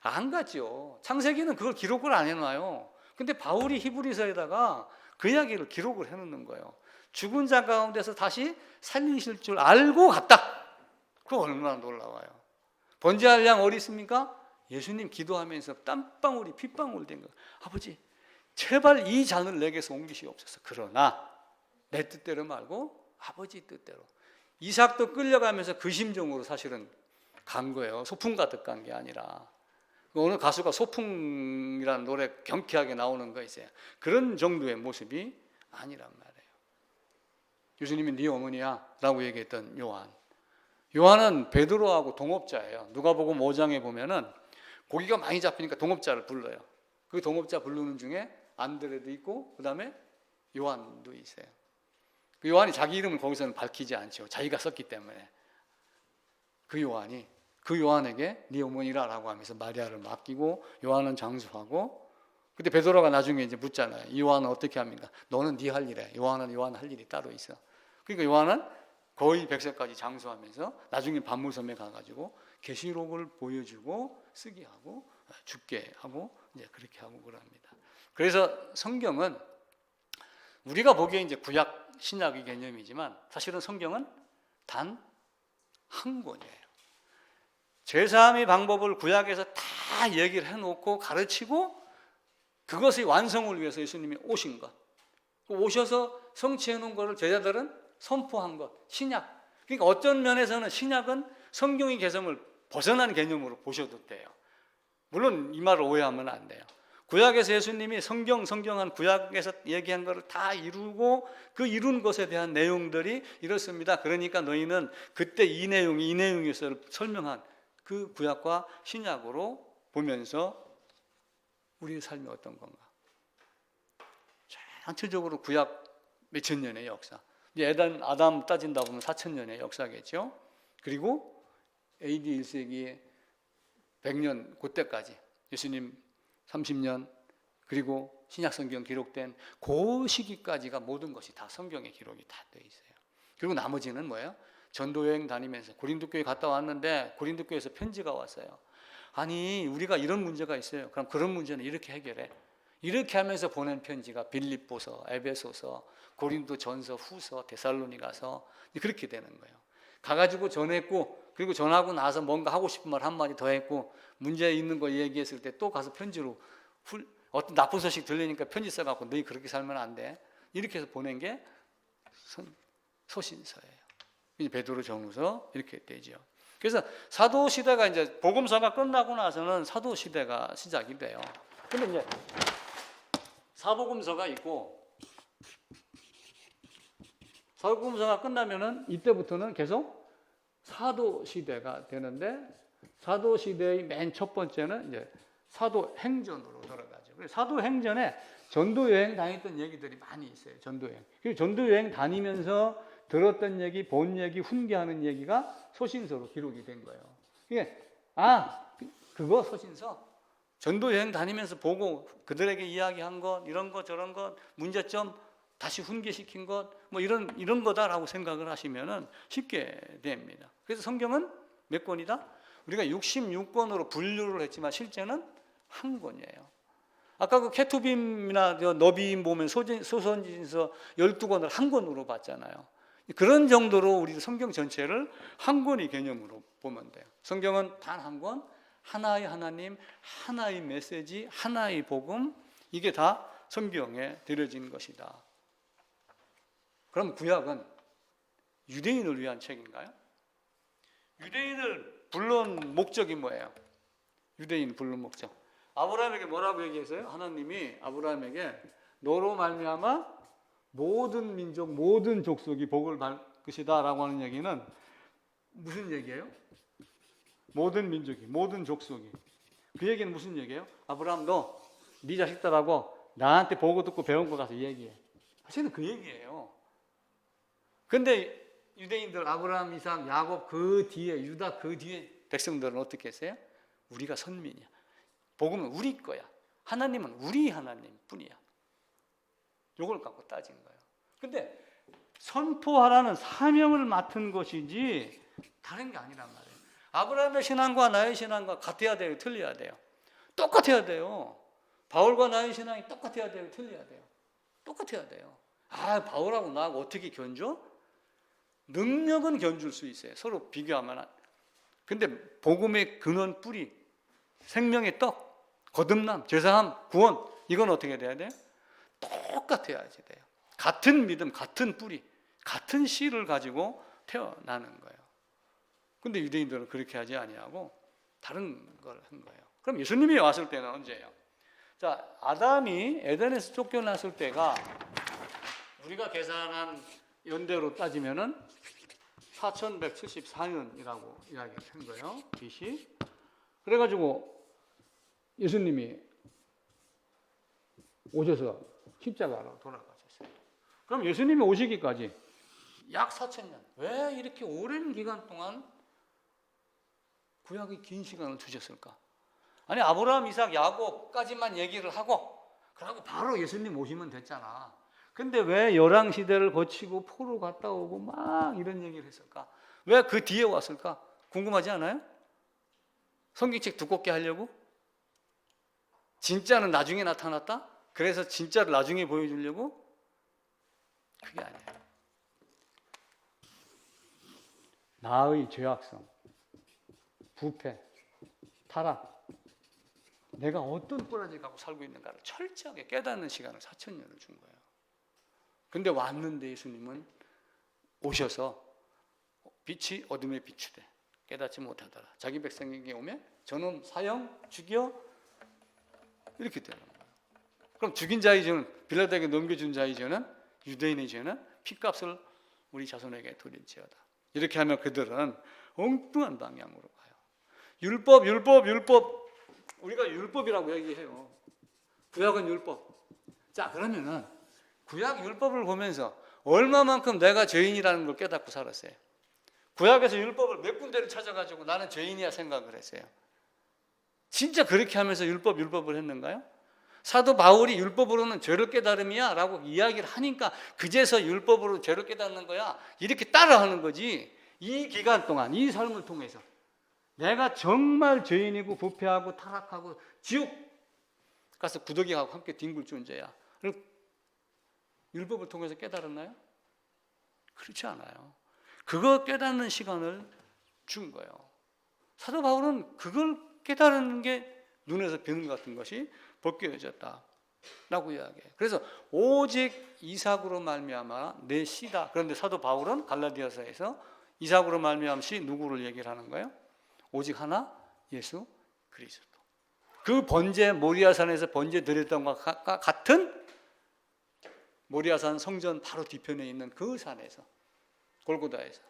안 갔죠. 창세기는 그걸 기록을 안 해놔요. 근데 바울이 히브리서에다가 그 이야기를 기록을 해놓는 거예요. 죽은 자 가운데서 다시 살리실 줄 알고 갔다. 그거 얼마나 놀라워요. 번제할 양 어디 있습니까? 예수님 기도하면서 땀방울이 핏방울 된 거. 아버지 제발 이 잔을 내게서 옮기시옵소서. 그러나 내 뜻대로 말고 아버지 뜻대로. 이삭도 끌려가면서 그 심정으로 사실은 간 거예요. 소풍 가득 간 게 아니라. 어느 가수가 소풍이라는 노래 경쾌하게 나오는 거 있어요. 그런 정도의 모습이 아니란 말이에요. 예수님이 네 어머니야 라고 얘기했던 요한은 베드로하고 동업자예요. 누가복음 5장에 보면은 고기가 많이 잡히니까 동업자를 불러요. 그 동업자 부르는 중에 안드레도 있고 그 다음에 요한도 있어요. 그 요한이 자기 이름을 거기서는 밝히지 않죠. 자기가 썼기 때문에. 그 요한이 그 요한에게 네 어머니라라고 하면서 마리아를 맡기고 요한은 장수하고 근데 베드로가 나중에 이제 묻잖아요. 요한은 어떻게 합니까? 너는 네 할 일에. 요한 할 일이 따로 있어. 그러니까 요한은 거의 100세까지 장수하면서 나중에 반모섬에 가가지고 계시록을 보여주고 쓰게 하고 죽게 하고 이제 그렇게 하고 그럽니다. 그래서 성경은 우리가 보기에 이제 구약 신약의 개념이지만 사실은 성경은 단 한 권이에요. 제사함의 방법을 구약에서 다 얘기를 해놓고 가르치고 그것의 완성을 위해서 예수님이 오신 것, 오셔서 성취해 놓은 것을 제자들은 선포한 것, 신약. 그러니까 어떤 면에서는 신약은 성경의 개성을 벗어난 개념으로 보셔도 돼요. 물론 이 말을 오해하면 안 돼요. 구약에서 예수님이 성경한 구약에서 얘기한 것을 다 이루고 그 이룬 것에 대한 내용들이 이렇습니다. 그러니까 너희는 그때 이 내용에서 설명한 그 구약과 신약으로 보면서 우리의 삶이 어떤 건가. 전체적으로 구약 몇천 년의 역사. 아담 따진다 보면 4,000년의 역사겠죠. 그리고 AD 1세기 100년 그때까지 예수님 30년 그리고 신약성경 기록된 그 시기까지가 모든 것이 다 성경에 기록이 다 되어 있어요. 그리고 나머지는 뭐예요? 전도여행 다니면서 고린도교회 갔다 왔는데 고린도교회에서 편지가 왔어요. 아니 우리가 이런 문제가 있어요. 그럼 그런 문제는 이렇게 해결해. 이렇게 하면서 보낸 편지가 빌립보서, 에베소서, 고린도전서, 후서, 데살로니가서 그렇게 되는 거예요. 가가지고 전했고 그리고 전하고 나서 뭔가 하고 싶은 말 한마디 더 했고 문제 있는 거 얘기했을 때 또 가서 편지로 어떤 나쁜 소식 들리니까 편지 써갖고 너희 그렇게 살면 안 돼. 이렇게 해서 보낸 게 소신서예요. 베드로 전후서 이렇게 되죠. 그래서 사도 시대가 이제 복음서가 끝나고 나서는 사도 시대가 시작이 돼요. 근데 이제 사복음서가 있고 사복음서가 끝나면은 이때부터는 계속 사도 시대가 되는데 사도 시대의 맨 첫 번째는 이제 사도 행전으로 들어가죠. 그래서 사도 행전에 전도 여행 다녔던 얘기들이 많이 있어요. 전도 여행. 그리고 전도 여행 다니면서 들었던 얘기, 본 얘기, 훈계하는 얘기가 소신서로 기록이 된 거예요. 이게 그거 소신서. 전도 여행 다니면서 보고 그들에게 이야기한 것, 이런 것 저런 것, 문제점 다시 훈계시킨 것, 뭐 이런 거다라고 생각을 하시면은 쉽게 됩니다. 그래서 성경은 몇 권이다? 우리가 66권으로 분류를 했지만 실제는 한 권이에요. 아까 그 케투빔이나 너비임 보면 소선지서 12권을 한 권으로 봤잖아요. 그런 정도로 우리 성경 전체를 한 권의 개념으로 보면 돼요. 성경은 단 한 권, 하나의 하나님, 하나의 메시지, 하나의 복음, 이게 다 성경에 들여진 것이다. 그럼 구약은 유대인을 위한 책인가요? 유대인을 불러온 목적이 뭐예요? 유대인 불러온 목적. 아브라함에게 뭐라고 얘기했어요? 하나님이 아브라함에게 너로 말미암아 모든 민족, 모든 족속이 복을 받을 것이다 라고 하는 얘기는 무슨 얘기예요? 모든 민족이, 모든 족속이. 그 얘기는 무슨 얘기예요? 아브라함 너, 네 자식들하고 나한테 보고 듣고 배운 거 가서 얘기해. 사실은 그 얘기예요. 근데 유대인들 아브라함, 이삭, 야곱 그 뒤에 유다 그 뒤에 백성들은 어떻게 했어요? 우리가 선민이야. 복음은 우리 거야. 하나님은 우리 하나님 뿐이야. 요걸 갖고 따진 거예요. 근데 선포하라는 사명을 맡은 것이지 다른 게 아니란 말이에요. 아브라함의 신앙과 나의 신앙과 같아야 돼요? 틀려야 돼요? 똑같아야 돼요. 바울과 나의 신앙이 똑같아야 돼요? 틀려야 돼요? 똑같아야 돼요. 바울하고 나하고 어떻게 견줘? 능력은 견줄 수 있어요. 서로 비교하면. 근데 복음의 근원 뿌리, 생명의 떡, 거듭남, 제사함, 구원, 이건 어떻게 돼야 돼요? 똑같아야지 돼요. 같은 믿음, 같은 뿌리, 같은 씨를 가지고 태어나는 거예요. 근데 유대인들은 그렇게 하지 아니하고 다른 걸 한 거예요. 그럼 예수님이 왔을 때는 언제예요? 자, 아담이 에덴에서 쫓겨났을 때가 우리가 계산한 연대로 따지면은 4174년이라고 이야기를 한 거예요. BC. 그래가지고 예수님이 오셔서 십자가로 돌아가셨어요. 그럼 예수님이 오시기까지 약 4,000년. 왜 이렇게 오랜 기간 동안 구약의 긴 시간을 두셨을까? 아니 아브라함, 이삭, 야곱까지만 얘기를 하고 그러고 바로 예수님 오시면 됐잖아. 근데 왜 열왕 시대를 거치고 포로 갔다 오고 막 이런 얘기를 했을까? 왜 그 뒤에 왔을까? 궁금하지 않아요? 성경책 두껍게 하려고? 진짜는 나중에 나타났다? 그래서 진짜를 나중에 보여주려고? 그게 아니에요. 나의 죄악성, 부패, 타락, 내가 어떤 꼬라지 갖고 살고 있는가를 철저하게 깨닫는 시간을 4,000년을 준 거예요. 근데 왔는데 예수님은 오셔서 빛이 어둠에 비추되 깨닫지 못하더라. 자기 백성에게 오면 저놈 사형 죽여 이렇게 되는 거예요. 그럼 죽인 자의 죄는 빌라도에게 넘겨준 자의 죄는 유대인의 죄는 피값을 우리 자손에게 돌릴지어다. 이렇게 하면 그들은 엉뚱한 방향으로 가요. 율법 우리가 율법이라고 얘기해요. 구약은 율법. 자, 그러면은 구약 율법을 보면서 얼마만큼 내가 죄인이라는 걸 깨닫고 살았어요. 구약에서 율법을 몇 군데를 찾아가지고 나는 죄인이야 생각을 했어요. 진짜 그렇게 하면서 율법을 했는가요? 사도 바울이 율법으로는 죄를 깨달음이야 라고 이야기를 하니까 그제서 율법으로 죄를 깨닫는 거야 이렇게 따라하는 거지. 이 기간 동안 이 삶을 통해서 내가 정말 죄인이고 부패하고 타락하고 지옥 가서 구더기하고 함께 뒹굴 존재야 율법을 통해서 깨달았나요? 그렇지 않아요. 그거 깨닫는 시간을 준 거예요. 사도 바울은 그걸 깨달은 게 눈에서 비늘 같은 것이 벗겨졌다라고 이야기해요. 그래서 오직 이삭으로 말미암아 내 씨다. 그런데 사도 바울은 갈라디아서에서 이삭으로 말미암은 씨 누구를 얘기를 하는 거예요? 오직 하나 예수 그리스도. 그 번제 모리아산에서 번제 드렸던 것과 같은 모리아산 성전 바로 뒤편에 있는 그 산에서 골고다에서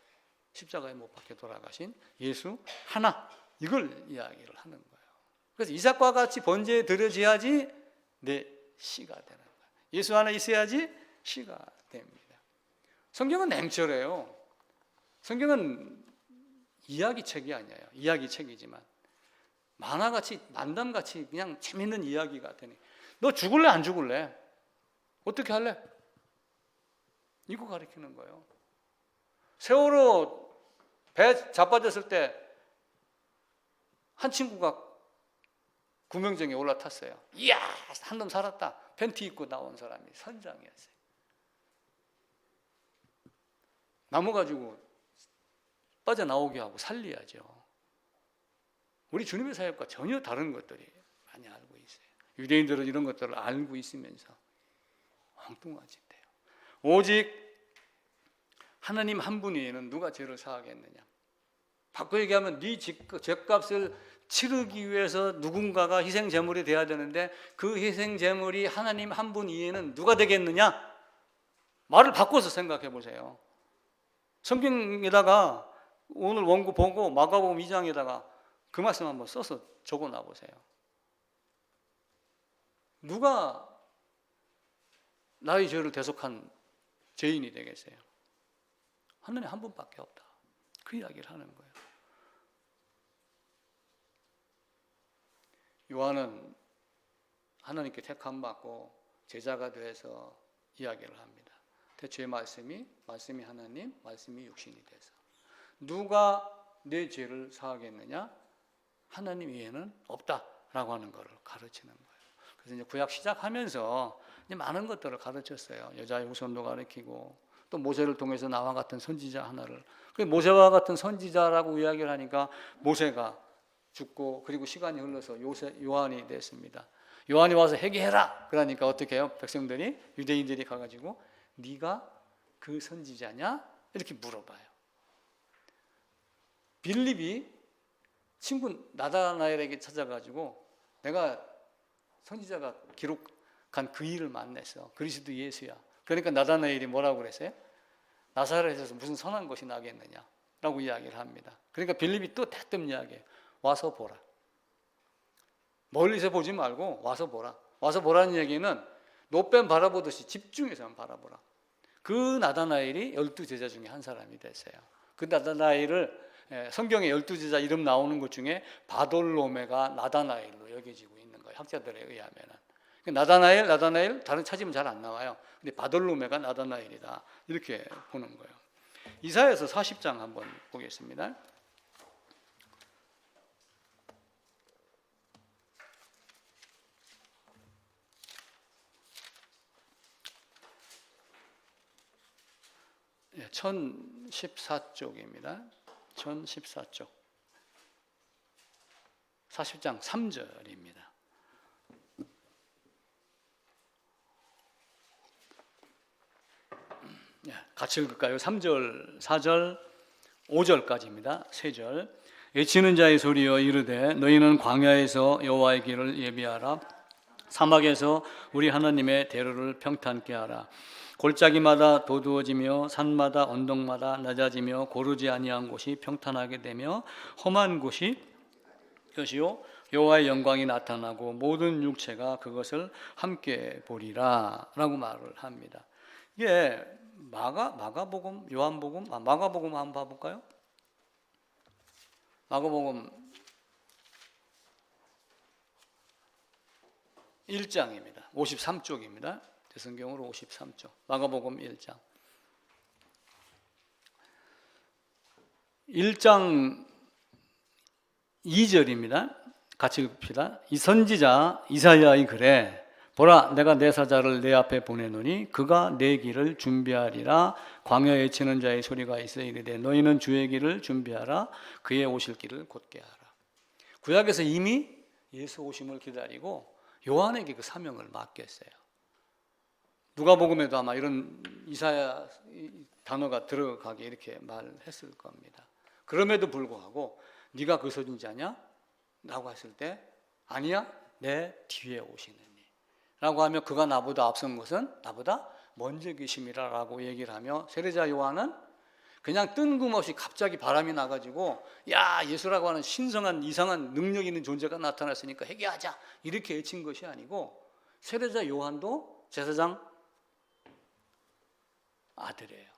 십자가에 못 박혀 돌아가신 예수 하나 이걸 이야기를 하는 거예요. 그래서 이삭과 같이 번제에 드려져야지 내 씨가 되는 거예요. 예수 하나 있어야지 씨가 됩니다. 성경은 냉철해요. 성경은 이야기책이 아니에요. 이야기책이지만 만화같이 만담같이 그냥 재밌는 이야기가 되네. 너 죽을래 안 죽을래? 어떻게 할래? 이거 가르치는 거예요. 세월호 배 자빠졌을 때 한 친구가 구명정에 올라탔어요. 이야, 한 놈 살았다. 팬티 입고 나온 사람이 선장이었어요. 나무 가지고 빠져나오게 하고 살려야죠. 우리 주님의 사역과 전혀 다른 것들이 많이 알고 있어요. 유대인들은 이런 것들을 알고 있으면서 엉뚱하진데요. 오직 하나님 한 분 외에는 누가 죄를 사하겠느냐. 바꿔 얘기하면 네 죄값을 치르기 위해서 누군가가 희생제물이 돼야 되는데 그 희생제물이 하나님 한 분 이외에는 누가 되겠느냐. 말을 바꿔서 생각해 보세요. 성경에다가 오늘 원고 보고 마가복음 2장에다가 그 말씀 한번 써서 적어놔 보세요. 누가 나의 죄를 대속한 죄인이 되겠어요? 하나님 한 분밖에 없다. 그 이야기를 하는 거예요. 요한은 하나님께 택함 받고 제자가 돼서 이야기를 합니다. 대초의 말씀이 하나님, 말씀이 육신이 돼서 누가 내 죄를 사하겠느냐? 하나님 외에는 없다라고 하는 것을 가르치는 거예요. 그래서 이제 구약 시작하면서 이제 많은 것들을 가르쳤어요. 여자의 후손도 가르치고 또 모세를 통해서 나와 같은 선지자 하나를. 그 모세와 같은 선지자라고 이야기를 하니까 모세가 죽고 그리고 시간이 흘러서 요한이 됐습니다. 요한이 와서 회개해라. 그러니까 어떻게 해요? 백성들이 유대인들이 가가지고 네가 그 선지자냐? 이렇게 물어봐요. 빌립이 친구 나다나엘에게 찾아가지고 내가 선지자가 기록한 그 일을 만났어. 그리스도 예수야. 그러니까 나다나엘이 뭐라고 그랬어요? 나사렛에서 무슨 선한 것이 나겠느냐 라고 이야기를 합니다. 그러니까 빌립이 또 대뜸 이야기해요. 와서 보라. 멀리서 보지 말고 와서 보라. 와서 보라는 얘기는 노뱀 바라보듯이 집중해서 바라보라. 그 나다나엘이 12제자 중에 한 사람이 됐어요. 그 나다나엘을 성경에 12제자 이름 나오는 것 중에 바돌로메가 나다나엘로 여겨지고 있는 거예요. 학자들에 의하면. 나다나엘 다른 찾으면 잘 안 나와요. 근데 바돌로메가 나다나엘이다. 이렇게 보는 거예요. 이사야서 40장 한번 보겠습니다. 예, 1014쪽입니다. 1014쪽. 40장 3절입니다. 같이 읽을까요? 3절, 4절, 5절까지입니다. 3절. 외치는 자의 소리여 이르되 너희는 광야에서 여호와의 길을 예비하라. 사막에서 우리 하나님의 대로를 평탄케 하라. 골짜기마다 도두어지며 산마다 언덕마다 낮아지며 고르지 아니한 곳이 평탄하게 되며 험한 곳이 것이요 여호와의 영광이 나타나고 모든 육체가 그것을 함께 보리라 라고 말을 합니다. 이게 마가복음, 요한복음, 마가복음 한번 봐볼까요? 마가복음 1장입니다. 53쪽입니다. 대성경으로 53쪽. 마가복음 1장. 1장 2절입니다. 같이 읽읍시다. 이 선지자 이사야의 글에 보라 내가 내 사자를 내 앞에 보내노니 그가 내 길을 준비하리라. 광야에 치는 자의 소리가 있어 이르되 너희는 주의 길을 준비하라. 그의 오실 길을 곧게 하라. 구약에서 이미 예수 오심을 기다리고 요한에게 그 사명을 맡겼어요. 누가복음에도 아마 이런 이사야 단어가 들어가게 이렇게 말했을 겁니다. 그럼에도 불구하고 네가 그 선지자냐? 라고 했을 때 아니야 내 뒤에 오시느니 라고 하며 그가 나보다 앞선 것은 나보다 먼저 계심이라 라고 얘기를 하며 세례자 요한은 그냥 뜬금없이 갑자기 바람이 나가지고 야 예수라고 하는 신성한 이상한 능력 있는 존재가 나타났으니까 회개하자 이렇게 외친 것이 아니고 세례자 요한도 제사장 아들이에요.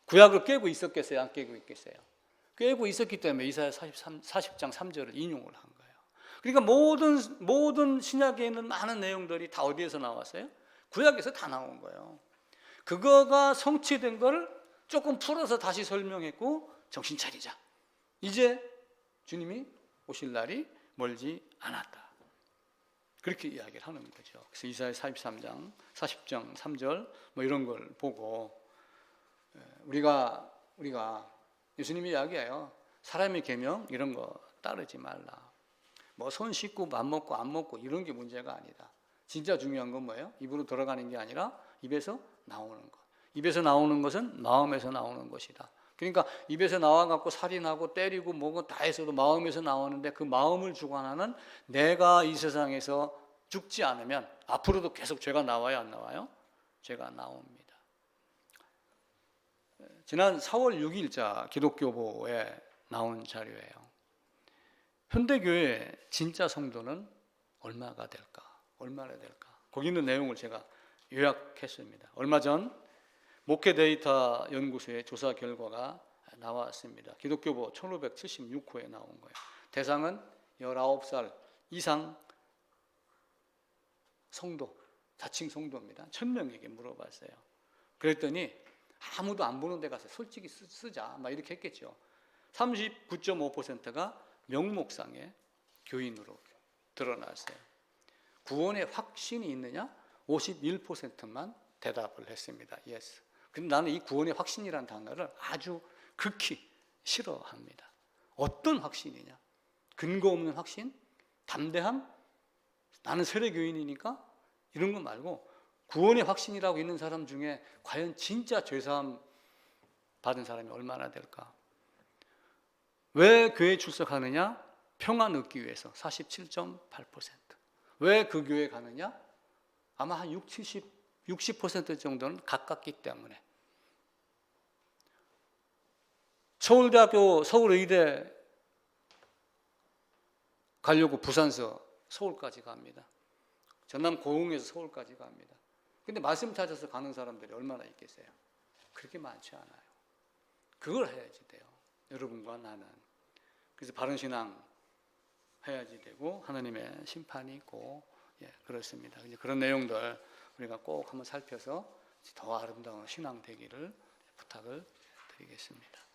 구약을 깨고 있었겠어요? 안 깨고 있겠어요? 깨고 있었기 때문에 이사야 40장 3절을 인용을 한 거예요. 그러니까 모든 신약에 있는 많은 내용들이 다 어디에서 나왔어요? 구약에서 다 나온 거예요. 그거가 성취된 걸 조금 풀어서 다시 설명했고 정신 차리자. 이제 주님이 오실 날이 멀지 않았다. 그렇게 이야기를 하는 거죠. 그래서 이사야 43장 40장 3절 뭐 이런 걸 보고 우리가 예수님이 이야기해요. 사람의 계명 이런 거 따르지 말라. 뭐 손 씻고 밥 먹고 안 먹고 이런 게 문제가 아니다. 진짜 중요한 건 뭐예요? 입으로 들어가는 게 아니라 입에서 나오는 것. 입에서 나오는 것은 마음에서 나오는 것이다. 그러니까 입에서 나와갖고 살인하고 때리고 뭐고 다 해서도 마음에서 나오는데 그 마음을 주관하는 내가 이 세상에서 죽지 않으면 앞으로도 계속 죄가 나와요, 안 나와요? 죄가 나옵니다. 지난 4월 6일자 기독교보에 나온 자료예요. 현대교회 진짜 성도는 얼마나 될까? 거기 있는 내용을 제가 요약했습니다. 얼마 전 목회 데이터 연구소의 조사 결과가 나왔습니다. 기독교보 1576호에 나온 거예요. 대상은 19살 이상 성도, 자칭 성도입니다. 1000명에게 물어봤어요. 그랬더니 아무도 안 보는 데 가서 솔직히 쓰자 막 이렇게 했겠죠. 39.5%가 명목상의 교인으로 드러났어요. 구원의 확신이 있느냐? 51%만 대답을 했습니다. Yes. 근데 나는 이 구원의 확신이라는 단어를 아주 극히 싫어합니다. 어떤 확신이냐? 근거 없는 확신? 담대함? 나는 세례교인이니까? 이런 거 말고 구원의 확신이라고 있는 사람 중에 과연 진짜 죄사함 받은 사람이 얼마나 될까? 왜 교회에 출석하느냐? 평안 얻기 위해서 47.8%. 왜 그 교회에 가느냐? 아마 한 60% 정도는 가깝기 때문에. 서울대학교 서울의대 가려고 부산서 서울까지 갑니다. 전남 고흥에서 서울까지 갑니다. 근데 말씀 찾아서 가는 사람들이 얼마나 있겠어요? 그렇게 많지 않아요. 그걸 해야지 돼요. 여러분과 나는. 그래서 바른 신앙 해야지 되고 하나님의 심판이 있고 예, 그렇습니다. 이제 그런 내용들 우리가 꼭 한번 살펴서 더 아름다운 신앙 되기를 부탁을 드리겠습니다.